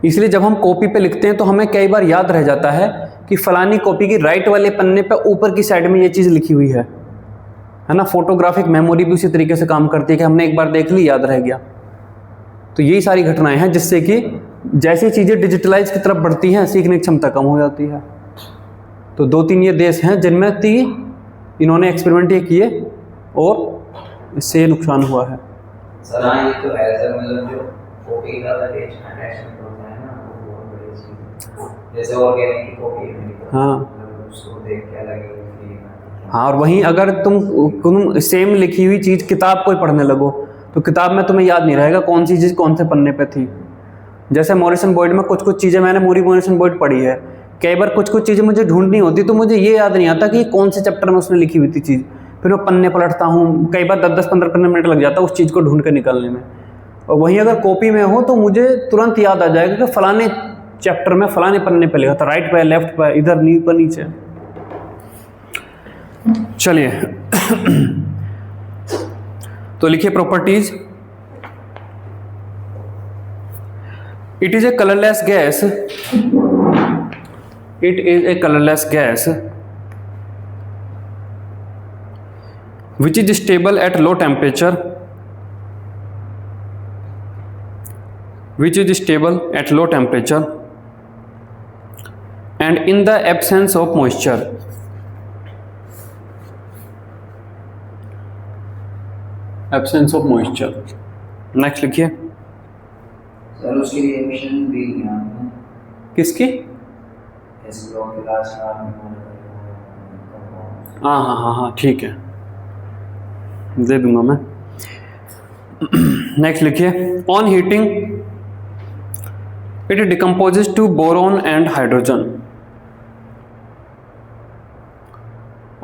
[SPEAKER 1] इसलिए जब हम कॉपी पे लिखते हैं तो हमें कई बार याद रह जाता है कि फलानी कॉपी की राइट वाले पन्ने पे ऊपर की साइड में ये चीज़ लिखी हुई है ना। फोटोग्राफिक मेमोरी भी उसी तरीके से काम करती है कि हमने एक बार देख ली, याद रह गया। तो यही सारी घटनाएं हैं जिससे कि जैसी चीज़ें डिजिटलाइज की तरफ बढ़ती हैं सीखने की क्षमता कम हो जाती है। तो 2-3 ये देश हैं जिनमें इन्होंने एक्सपेरिमेंट ये किए और इससे नुकसान हुआ है।
[SPEAKER 2] सर हाँ, ये तो ऐसा मतलब जो कॉपी का अटैचमेंट होता है ना, वो बहुत बड़ी चीज़ है। जैसे ऑर्गेनिक की कॉपी है,
[SPEAKER 1] हाँ
[SPEAKER 2] उसको देख के लगेगा।
[SPEAKER 1] हाँ, और वहीं अगर तुम सेम लिखी हुई चीज़ किताब कोई पढ़ने लगो तो किताब में तुम्हें याद नहीं रहेगा कौन सी चीज़ कौन से पन्ने पे थी। जैसे मॉरिसन बॉयड में कुछ चीज़ें मैंने मॉरिसन बॉयड पढ़ी है, कई बार कुछ चीज़ें मुझे ढूंढनी होती तो मुझे ये याद नहीं आता कि कौन से चैप्टर में उसने लिखी हुई थी चीज़। फिर मैं पन्ने पलटता हूँ, कई बार 10-15 मिनट लग जाता है उस चीज़ को ढूंढ कर निकालने में। और वहीं अगर कॉपी में हो तो मुझे तुरंत याद आ जाएगा कि फलाने चैप्टर में फलाने पन्ने पे लिखा था, राइट पे, लेफ्ट पे, इधर नीचे। चलिए तो लिखिए properties. It is a colourless gas, it is a colourless gas which is stable at low temperature, which is stable at low temperature and in the absence of moisture, absence of moisture। Next लिखिए।
[SPEAKER 2] Sir उसकी reaction भी यहाँ है।
[SPEAKER 1] किसकी?
[SPEAKER 2] इस block के last
[SPEAKER 1] हाँ ठीक है, दे दूंगा मैं। नेक्स्ट लिखिए। On heating it decomposes to boron and hydrogen.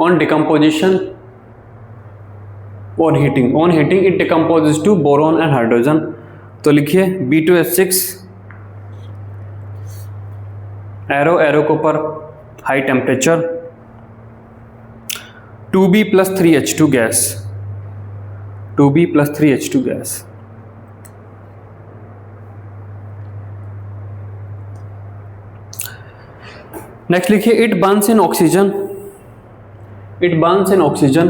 [SPEAKER 1] On decomposition, on heating it decomposes to boron and hydrogen. तो लिखिए B2H6, एरो के ऊपर high temperature, 2B + 3H2 gas, 2B + 3H2 gas. Next लिखिए it burns in oxygen, it burns in oxygen,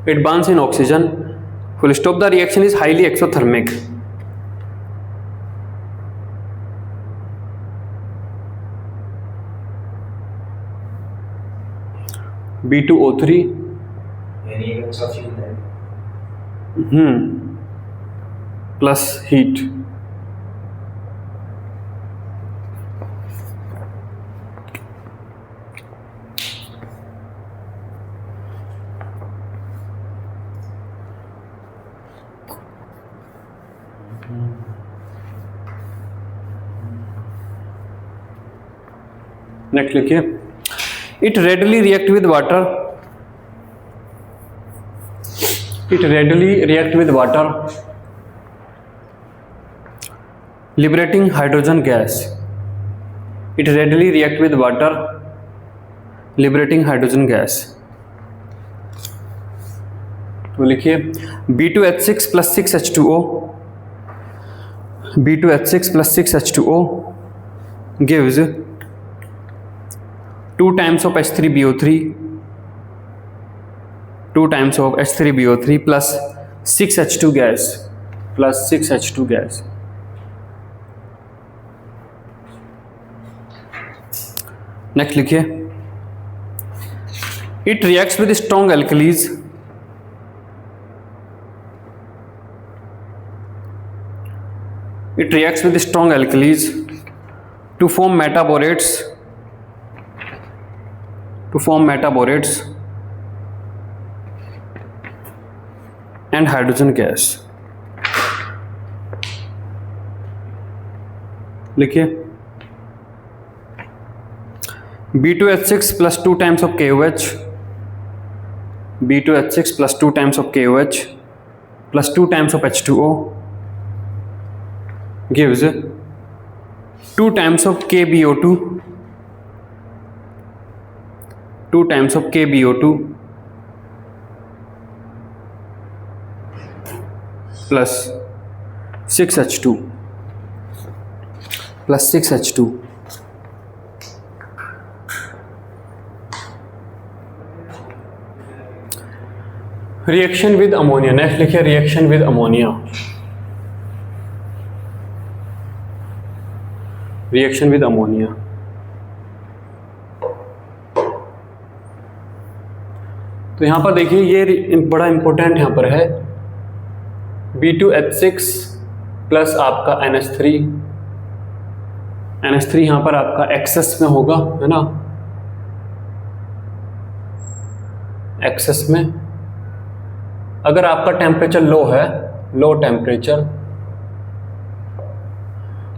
[SPEAKER 1] it burns in oxygen, full stop. The reaction is highly exothermic. B2O3
[SPEAKER 2] यानी एक अच्छा fuel है।
[SPEAKER 1] Plus heat. Next लिखिए it readily react with water, it readily react with water liberating hydrogen gas. It readily react with water, liberating hydrogen gas. तो लिखिए B2H6 plus 6H2O, B2H6 plus 6H2O gives 2 times of H3BO3, 2 times of H3BO3 plus 6H2 gas, plus 6H2 gas. Next लिखिए it reacts with strong alkalis, it reacts with strong alkalis to form metaborates, and hydrogen gas. लिखिए B2H6 plus 2 times of KOH, B2H6 plus 2 times of KOH plus 2 times of H2O gives 2 times of KBO2, 2 times of KBO2 plus 6H2 plus 6H2. Reaction with ammonia. Next लिखिए reaction with ammonia. Reaction with ammonia. तो यहां पर देखिए ये बड़ा important यहां पर है B2H6 प्लस आपका NH3. NH3 यहां पर आपका एक्सेस में होगा, है ना, एक्सेस में. अगर आपका टेम्परेचर लो है, लो टेम्परेचर,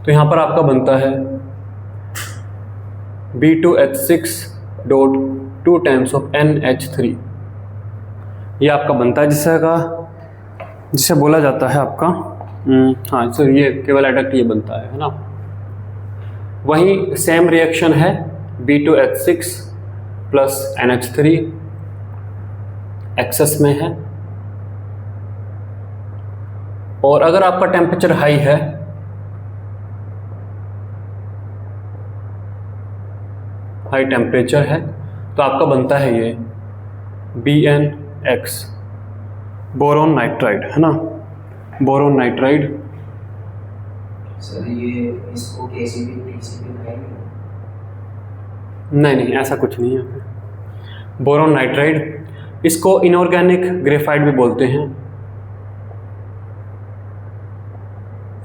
[SPEAKER 1] तो यहां पर आपका बनता है B2H6 dot 2 times of NH3. ये आपका बनता है जिसे बोला जाता है आपका हाँ सर, ये केवल एडक्ट ये बनता है ना. वही सेम रिएक्शन है B2H6 प्लस NH3 एक्सेस में है. और अगर आपका टेम्परेचर हाई है, हाई टेम्परेचर है, तो आपका बनता है ये BnX, बोरोन नाइट्राइड, है ना, बोरोन नाइट्राइड.
[SPEAKER 2] सर ये इसको KCl TCl खाएंगे?
[SPEAKER 1] नहीं, ऐसा कुछ नहीं है. बोरोन नाइट्राइड, इसको इनऑर्गेनिक ग्रेफाइट भी बोलते हैं,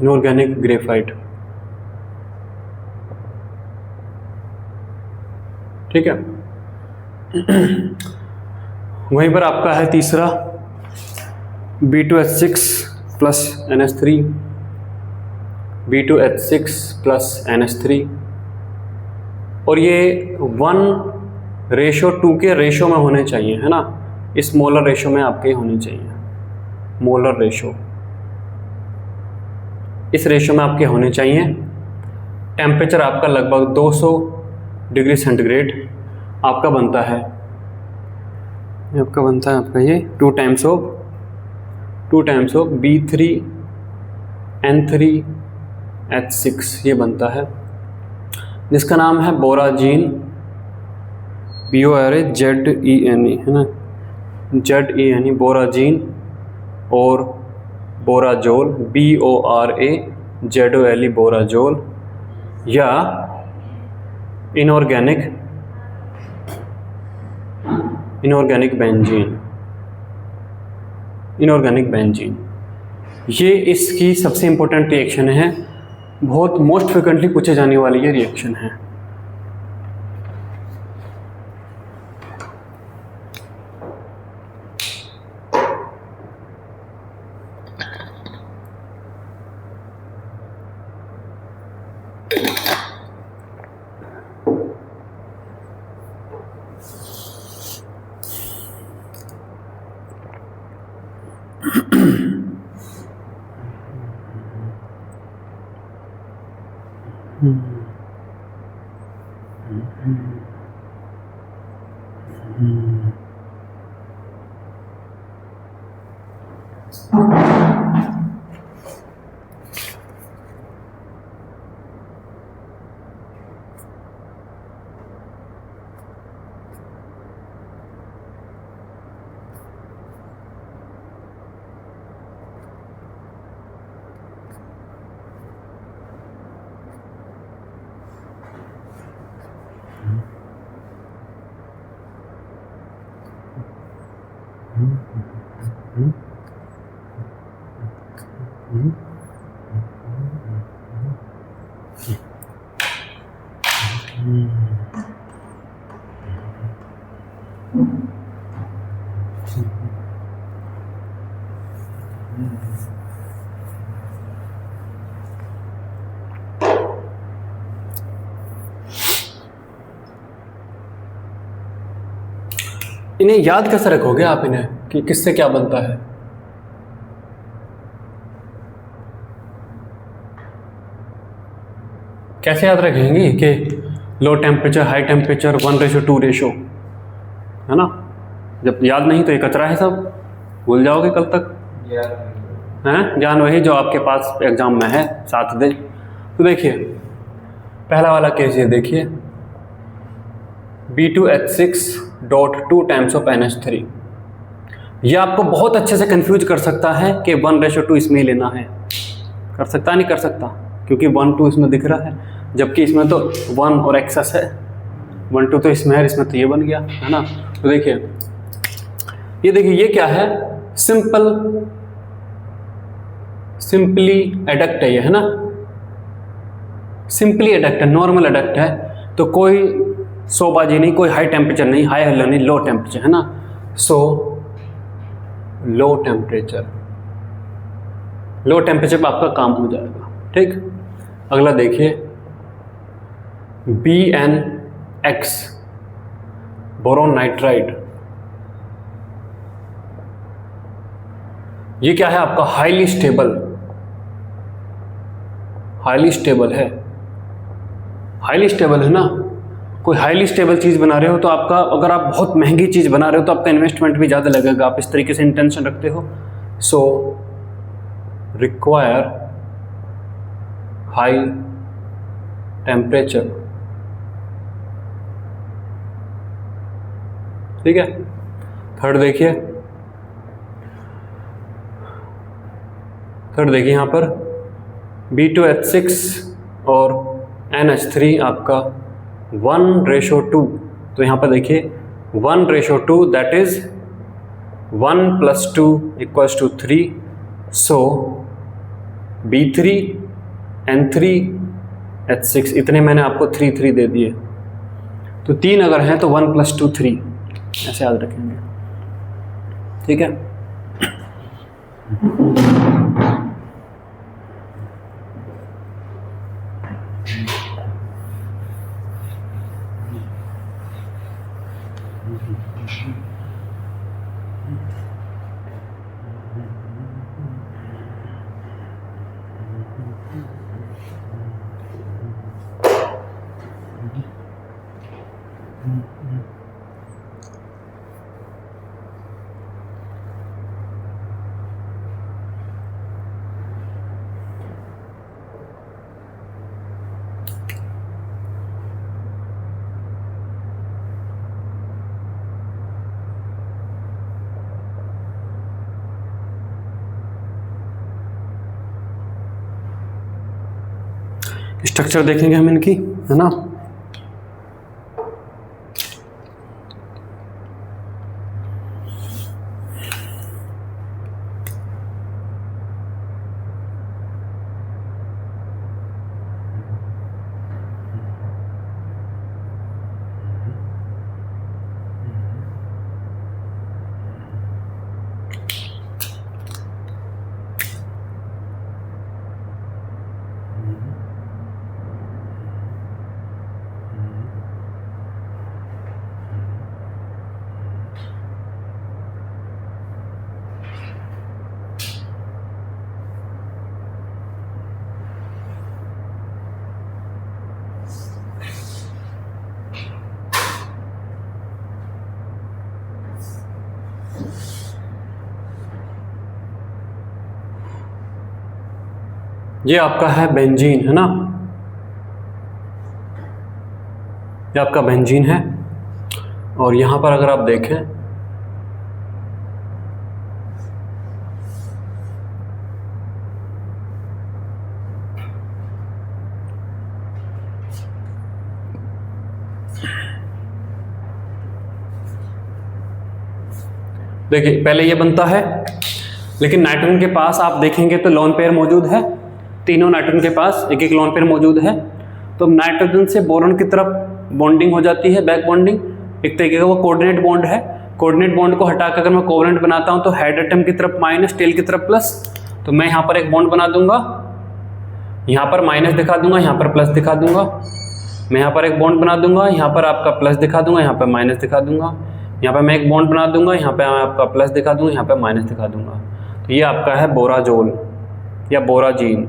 [SPEAKER 1] इनऑर्गेनिक ग्रेफाइट. ठीक है. वहीं पर आपका है तीसरा B2H6 plus NH3, B2H6 plus NH3, और ये 1:2 के रेशो में होने चाहिए, है ना. इस मोलर रेशो में आपके होने चाहिए, मोलर रेशो इस रेशो में आपके होने चाहिए. टेम्परेचर आपका लगभग 200 डिग्री सेंटीग्रेड आपका बनता है. आपका ये 2 टाइम्स ऑफ B3N3H6 ये बनता है, जिसका नाम है बोराजीन, BORAZENE, है ना, ZENE, बोराजीन. और बोराजोल, BORAZOLE, बोराजोल, या इनऑर्गेनिक बेंजीन. ये इसकी सबसे इंपॉर्टेंट रिएक्शन है, बहुत मोस्ट फ्रिक्वेंटली पूछे जाने वाली ये रिएक्शन है. इन्हें याद कैसे रखोगे आप इन्हें कि किससे क्या बनता है? कैसे याद रखेंगे कि low temperature high temperature 1:2 ratio, है ना? जब याद नहीं तो ये कचरा है, सब भूल जाओगे कल तक, हैं? ज्ञान वही जो आपके पास एग्जाम में है, साथ दे। तो देखिए पहला वाला केस ये देखिए, B2H6.2 टाइम्स ऑफ NH3। ये आपको बहुत अच्छे से कंफ्यूज कर सकता है कि 1:2 इसमें ही लेना है। कर सकता नहीं कर सकता, क्योंकि 1:2 इसमें दिख रहा है, जबकि इसमें तो 1 और एक्सेस है, 1:2 तो इसमें है, इसमें तो ये बन गया, है ना? तो देखिए ये देखिए ये क्या है, सिंपली एडक्ट है ये, है ना? सिंपली एडक्ट है, नॉर्मल एडक्ट है, तो कोई शोबाजी नहीं, कोई हाई टेम्परेचर नहीं, हाई हेलो नहीं, लो टेम्परेचर, है ना? सो लो टेम्परेचर पे आपका काम हो जाएगा, ठीक। अगला देखिए BnX बोरोन नाइट्राइड, ये क्या है आपका? हाईली स्टेबल है, हाईली स्टेबल है ना? कोई हाईली स्टेबल चीज़ बना रहे हो तो आपका, अगर आप बहुत महंगी चीज़ बना रहे हो तो आपका इन्वेस्टमेंट भी ज़्यादा लगेगा, आप इस तरीके से इंटेंशन रखते हो। सो रिक्वायर हाई टेम्परेचर, ठीक है। थर्ड देखिए यहाँ पर B2H6 और NH3 आपका 1:2, तो यहाँ पर देखिए 1:2 दैट इज 1 + 2 = 3। सो B3N3H6 इतने मैंने आपको 3 दे दिए, तो 3 अगर हैं तो 1 + 2 3, ऐसे याद रखेंगे, ठीक है। स्ट्रक्चर देखेंगे हम इनकी, है ना? ये आपका है बेंजीन, है ना, ये आपका बेंजीन है। और यहाँ पर अगर आप देखें देखिए पहले ये बनता है, लेकिन नाइट्रोजन के पास आप देखेंगे तो लोन पेयर मौजूद है, तीनों नाइट्रोजन के पास एक एक लोन पेयर मौजूद है। तो नाइट्रोजन से बोरॉन की तरफ बॉन्डिंग हो जाती है, बैक बॉन्डिंग, एक तरीके का वो कोऑर्डिनेट बॉन्ड है। कोऑर्डिनेट बॉन्ड को हटाकर अगर मैं कोवेलेंट बनाता हूं तो हेड एटम की तरफ माइनस, टेल की तरफ प्लस, तो मैं यहाँ पर एक बॉन्ड बना दूंगा, यहाँ पर माइनस दिखा दूंगा, यहाँ पर प्लस दिखा दूंगा, मैं यहाँ पर एक बॉन्ड बना दूंगा, यहाँ पर आपका प्लस दिखा दूंगा, यहाँ पर माइनस दिखा दूंगा, यहाँ पर मैं एक बॉन्ड बना दूंगा, यहाँ पे मैं आपका प्लस दिखा दूंगा, यहाँ पे माइनस दिखा दूंगा। तो ये आपका है बोराजोल या बोराजीन।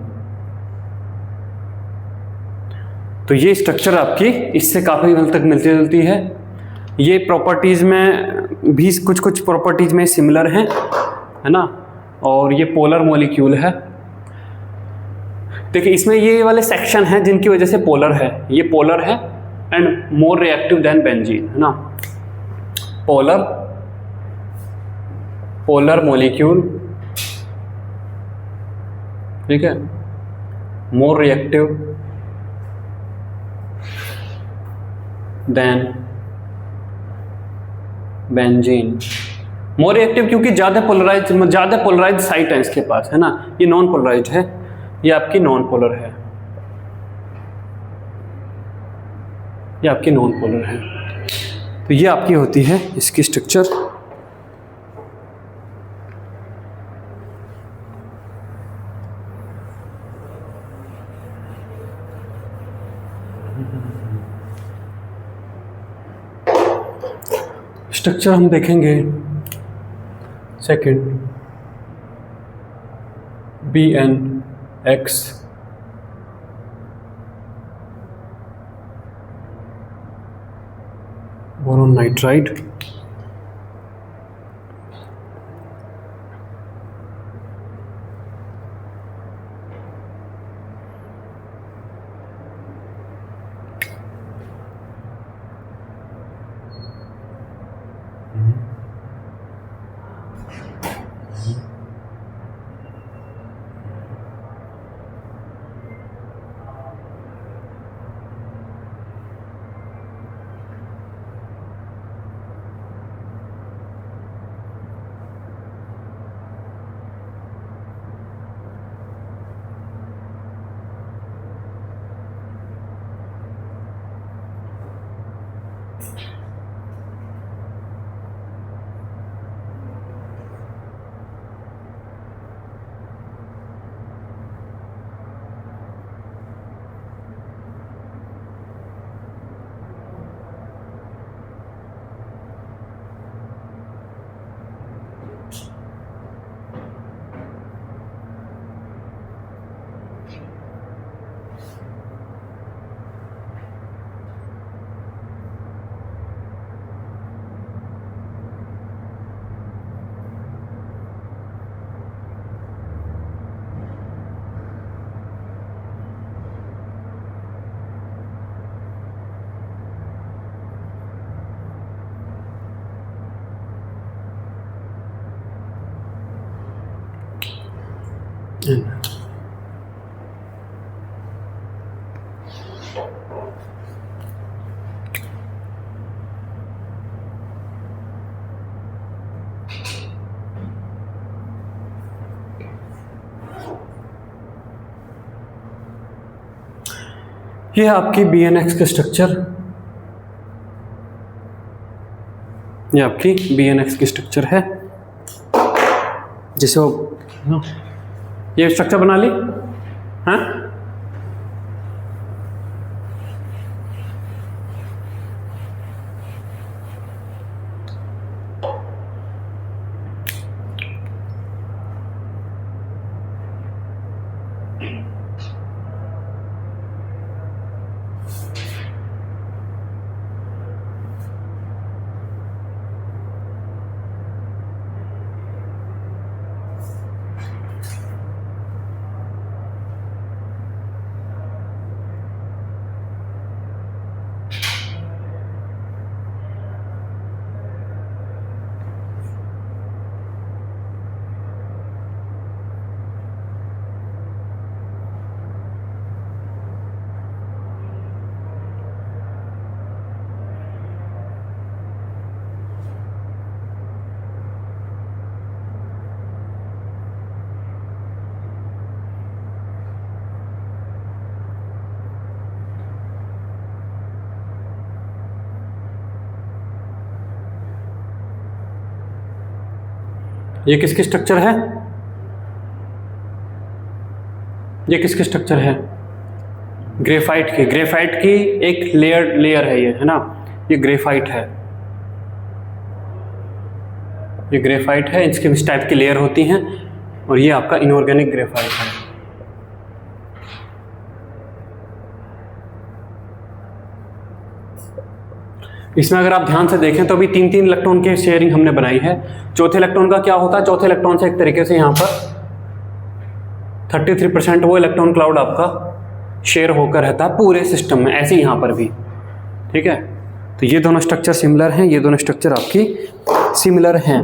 [SPEAKER 1] तो ये स्ट्रक्चर आपकी इससे काफ़ी हद तक मिलती जुलती है। ये प्रॉपर्टीज़ में भी कुछ कुछ प्रॉपर्टीज़ में सिमिलर हैं, है ना, और ये पोलर मॉलिक्यूल है। देखिए इसमें ये वाले सेक्शन हैं जिनकी वजह से पोलर है, ये पोलर है and more reactive than benzene, है ना, पोलर मॉलिक्यूल, ठीक है, more reactive than benzene. More reactive क्योंकि ज़्यादा पोलराइज साइट है इसके पास, है ना, ये नॉन पोलराइज है, ये आपकी नॉन पोलर है, ये आपकी नॉन पोलर है। तो ये आपकी होती है इसकी स्ट्रक्चर। स्ट्रक्चर हम देखेंगे सेकंड, BnX बोरोन नाइट्राइड, ये आपकी BnX का स्ट्रक्चर, ये आपकी BnX की स्ट्रक्चर है, जिसे वो ये स्ट्रक्चर बना ली, हाँ, ये किसकी स्ट्रक्चर है? ये किसकी स्ट्रक्चर है? ग्रेफाइट की। ग्रेफाइट की एक लेयर है ये, है ना, ये ग्रेफाइट है, ये ग्रेफाइट है, इसके इस टाइप की लेयर होती हैं, और ये आपका इनऑर्गेनिक ग्रेफाइट है। इसमें अगर आप ध्यान से देखें तो अभी 3-3 इलेक्ट्रॉन की शेयरिंग हमने बनाई है। चौथे इलेक्ट्रॉन का क्या होता है? चौथे इलेक्ट्रॉन से एक तरीके से यहाँ पर 33% वो इलेक्ट्रॉन क्लाउड आपका शेयर होकर रहता है पूरे सिस्टम में, ऐसे यहाँ पर भी, ठीक है। तो ये दोनों स्ट्रक्चर सिमिलर हैं, ये दोनों स्ट्रक्चर आपकी सिमिलर हैं।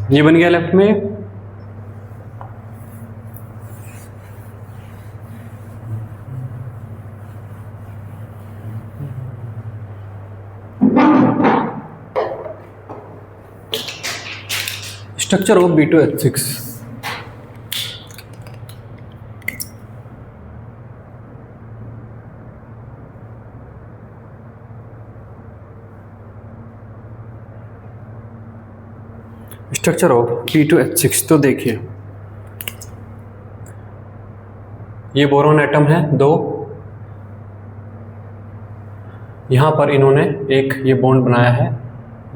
[SPEAKER 1] ये बन गया लेफ्ट में। Structure of B2H6। Structure of B2H6 तो देखिए, ये बोरॉन एटम है 2, यहां पर इन्होंने एक ये बॉन्ड बनाया है,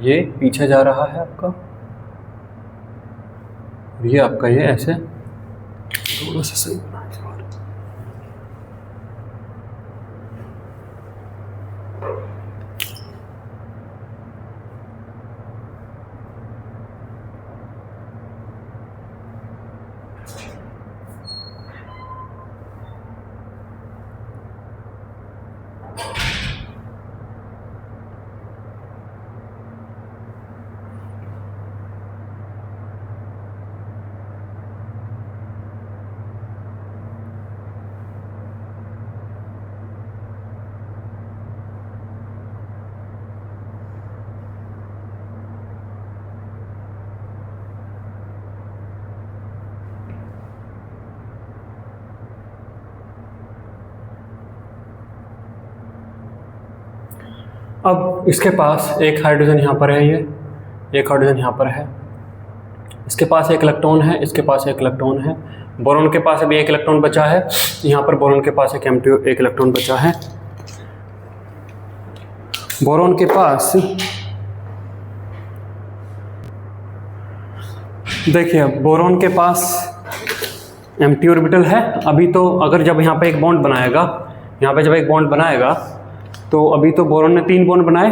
[SPEAKER 1] ये पीछे जा रहा है आपका, ये आपका ये ऐसे थोड़ा सा सही बना है। अब इसके पास एक हाइड्रोजन यहाँ पर है, ये एक हाइड्रोजन यहाँ पर है, इसके पास एक इलेक्ट्रॉन है, इसके पास एक इलेक्ट्रॉन है, बोरॉन के पास अभी एक इलेक्ट्रॉन बचा है, यहाँ पर बोरॉन के पास एक इलेक्ट्रॉन बचा है। बोरॉन के पास देखिए, बोरॉन के पास एम्प्टी ऑर्बिटल है अभी, तो अगर जब यहाँ पे एक बॉन्ड बनाएगा, यहाँ पे जब एक बॉन्ड बनाएगा तो अभी तो बोरॉन ने 3 बॉन्ड बनाए,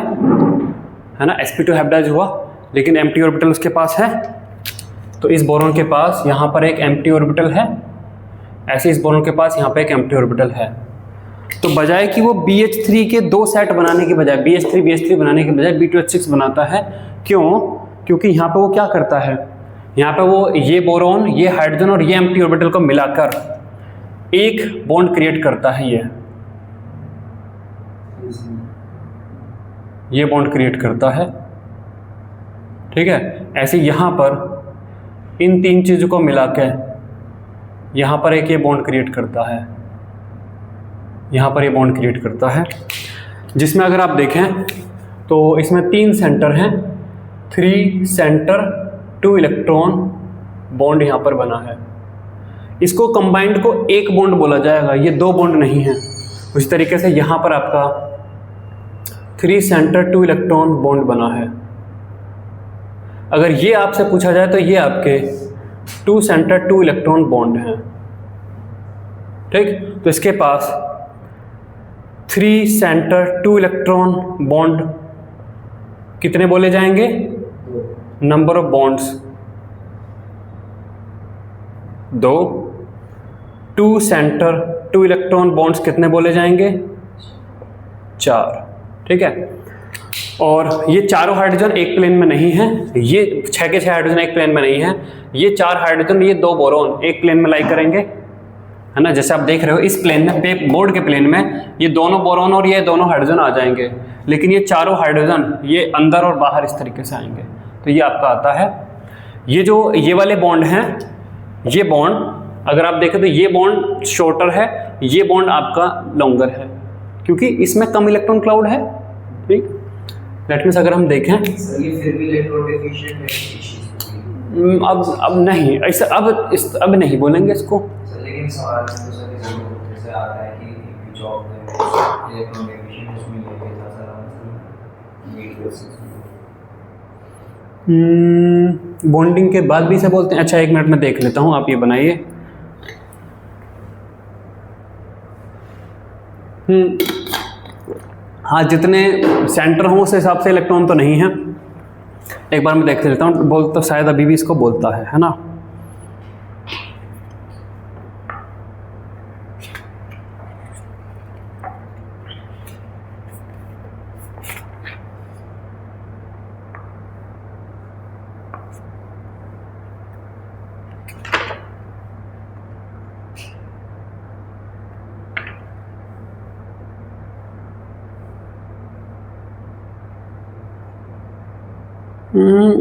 [SPEAKER 1] है ना, sp2 हाइब्रिडाइज हुआ, लेकिन एम्प्टी ऑर्बिटल उसके पास है तो इस बोरॉन के पास यहाँ पर एक एम्प्टी ऑर्बिटल है, ऐसे इस बोरॉन के पास यहाँ पे एक एम्प्टी ऑर्बिटल है। तो बजाय कि वो BH3 के 2 सेट बनाने के बजाय BH3 बनाने के बजाय B2H6 बनाता है। क्यों? क्योंकि यहाँ पे वो क्या करता है, यहाँ पे वो ये बोरॉन, ये हाइड्रोजन और ये एम्प्टी ऑर्बिटल को मिलाकर एक बॉन्ड क्रिएट करता है। ये बॉन्ड क्रिएट करता है, ठीक है। ऐसे यहाँ पर इन 3 चीज़ों को मिला के यहाँ पर एक ये बॉन्ड क्रिएट करता है, यहाँ पर ये बॉन्ड क्रिएट करता है, जिसमें अगर आप देखें तो इसमें 3 सेंटर हैं, 3 सेंटर 2 इलेक्ट्रॉन बॉन्ड यहाँ पर बना है। इसको कंबाइंड को एक बॉन्ड बोला जाएगा, ये 2 बॉन्ड नहीं है। उसी तरीके से यहाँ पर आपका 3 सेंटर 2 इलेक्ट्रॉन बॉन्ड बना है। अगर ये आपसे पूछा जाए तो ये आपके 2 सेंटर 2 इलेक्ट्रॉन बॉन्ड हैं, ठीक। तो इसके पास 3 सेंटर 2 इलेक्ट्रॉन बॉन्ड कितने बोले जाएंगे? Number of bonds 2। 2 centre 2 electron bonds कितने बोले जाएंगे? 4, ठीक है। और ये चारों हाइड्रोजन एक प्लेन में नहीं है, ये 6 के 6 हाइड्रोजन एक प्लेन में नहीं है। ये 4 हाइड्रोजन, ये 2 बोरॉन एक प्लेन में लाई करेंगे, है ना। जैसे आप देख रहे हो इस प्लेन में, बोर्ड के प्लेन में ये दोनों बोरॉन और ये दोनों हाइड्रोजन आ जाएंगे, लेकिन ये चारों हाइड्रोजन ये अंदर और बाहर इस तरीके से आएंगे। तो ये आपका आता है। ये जो ये वाले बॉन्ड हैं, ये बॉन्ड अगर आप देखें तो ये बॉन्ड शॉर्टर है, ये बॉन्ड आपका लॉन्गर है, क्योंकि इसमें कम इलेक्ट्रॉन क्लाउड है, ठीक। दैट मीन्स अगर हम देखें
[SPEAKER 2] सर ये फिर भी इलेक्ट्रोडेफिशिएंट है,
[SPEAKER 1] अब नहीं ऐसा, अब नहीं बोलेंगे इसको।
[SPEAKER 2] सर लेकिन सवाल तो सर जैसे आता है कि जॉब में इलेक्ट्रोडेफिशिएंट उसमें ये था सर
[SPEAKER 1] बॉन्डिंग के बाद भी इसे बोलते हैं। अच्छा 1 मिनट में देख लेता हूँ, आप ये बनाइए। हाँ, जितने सेंटर हों उस हिसाब से इलेक्ट्रॉन तो नहीं है। एक बार मैं देख लेता हूँ, बोल तो शायद अभी भी इसको बोलता है ना।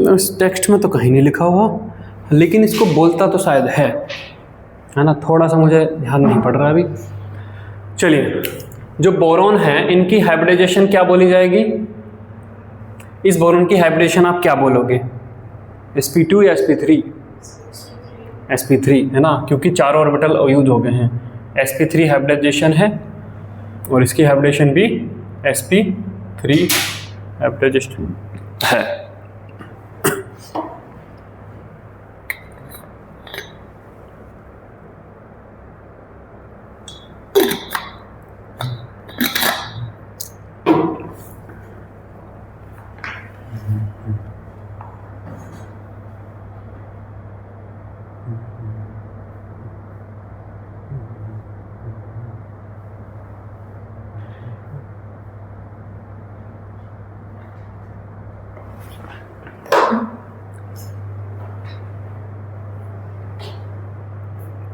[SPEAKER 1] इस टेक्स्ट में तो कहीं नहीं लिखा हुआ, लेकिन इसको बोलता तो शायद है ना। थोड़ा सा मुझे ध्यान नहीं पड़ रहा अभी। चलिए, जो बोरॉन है इनकी हाइब्रिडाइजेशन क्या बोली जाएगी? इस बोरॉन की हाइब्रिडाइजेशन आप क्या बोलोगे? sp2 या sp3? sp3 है ना, क्योंकि 4 ऑर्बिटल यूज हो गए हैं। sp3 हाइब्रिडाइजेशन है और इसकी हाइब्रिडाइजेशन भी sp3 हाइब्रिडाइजेशन है।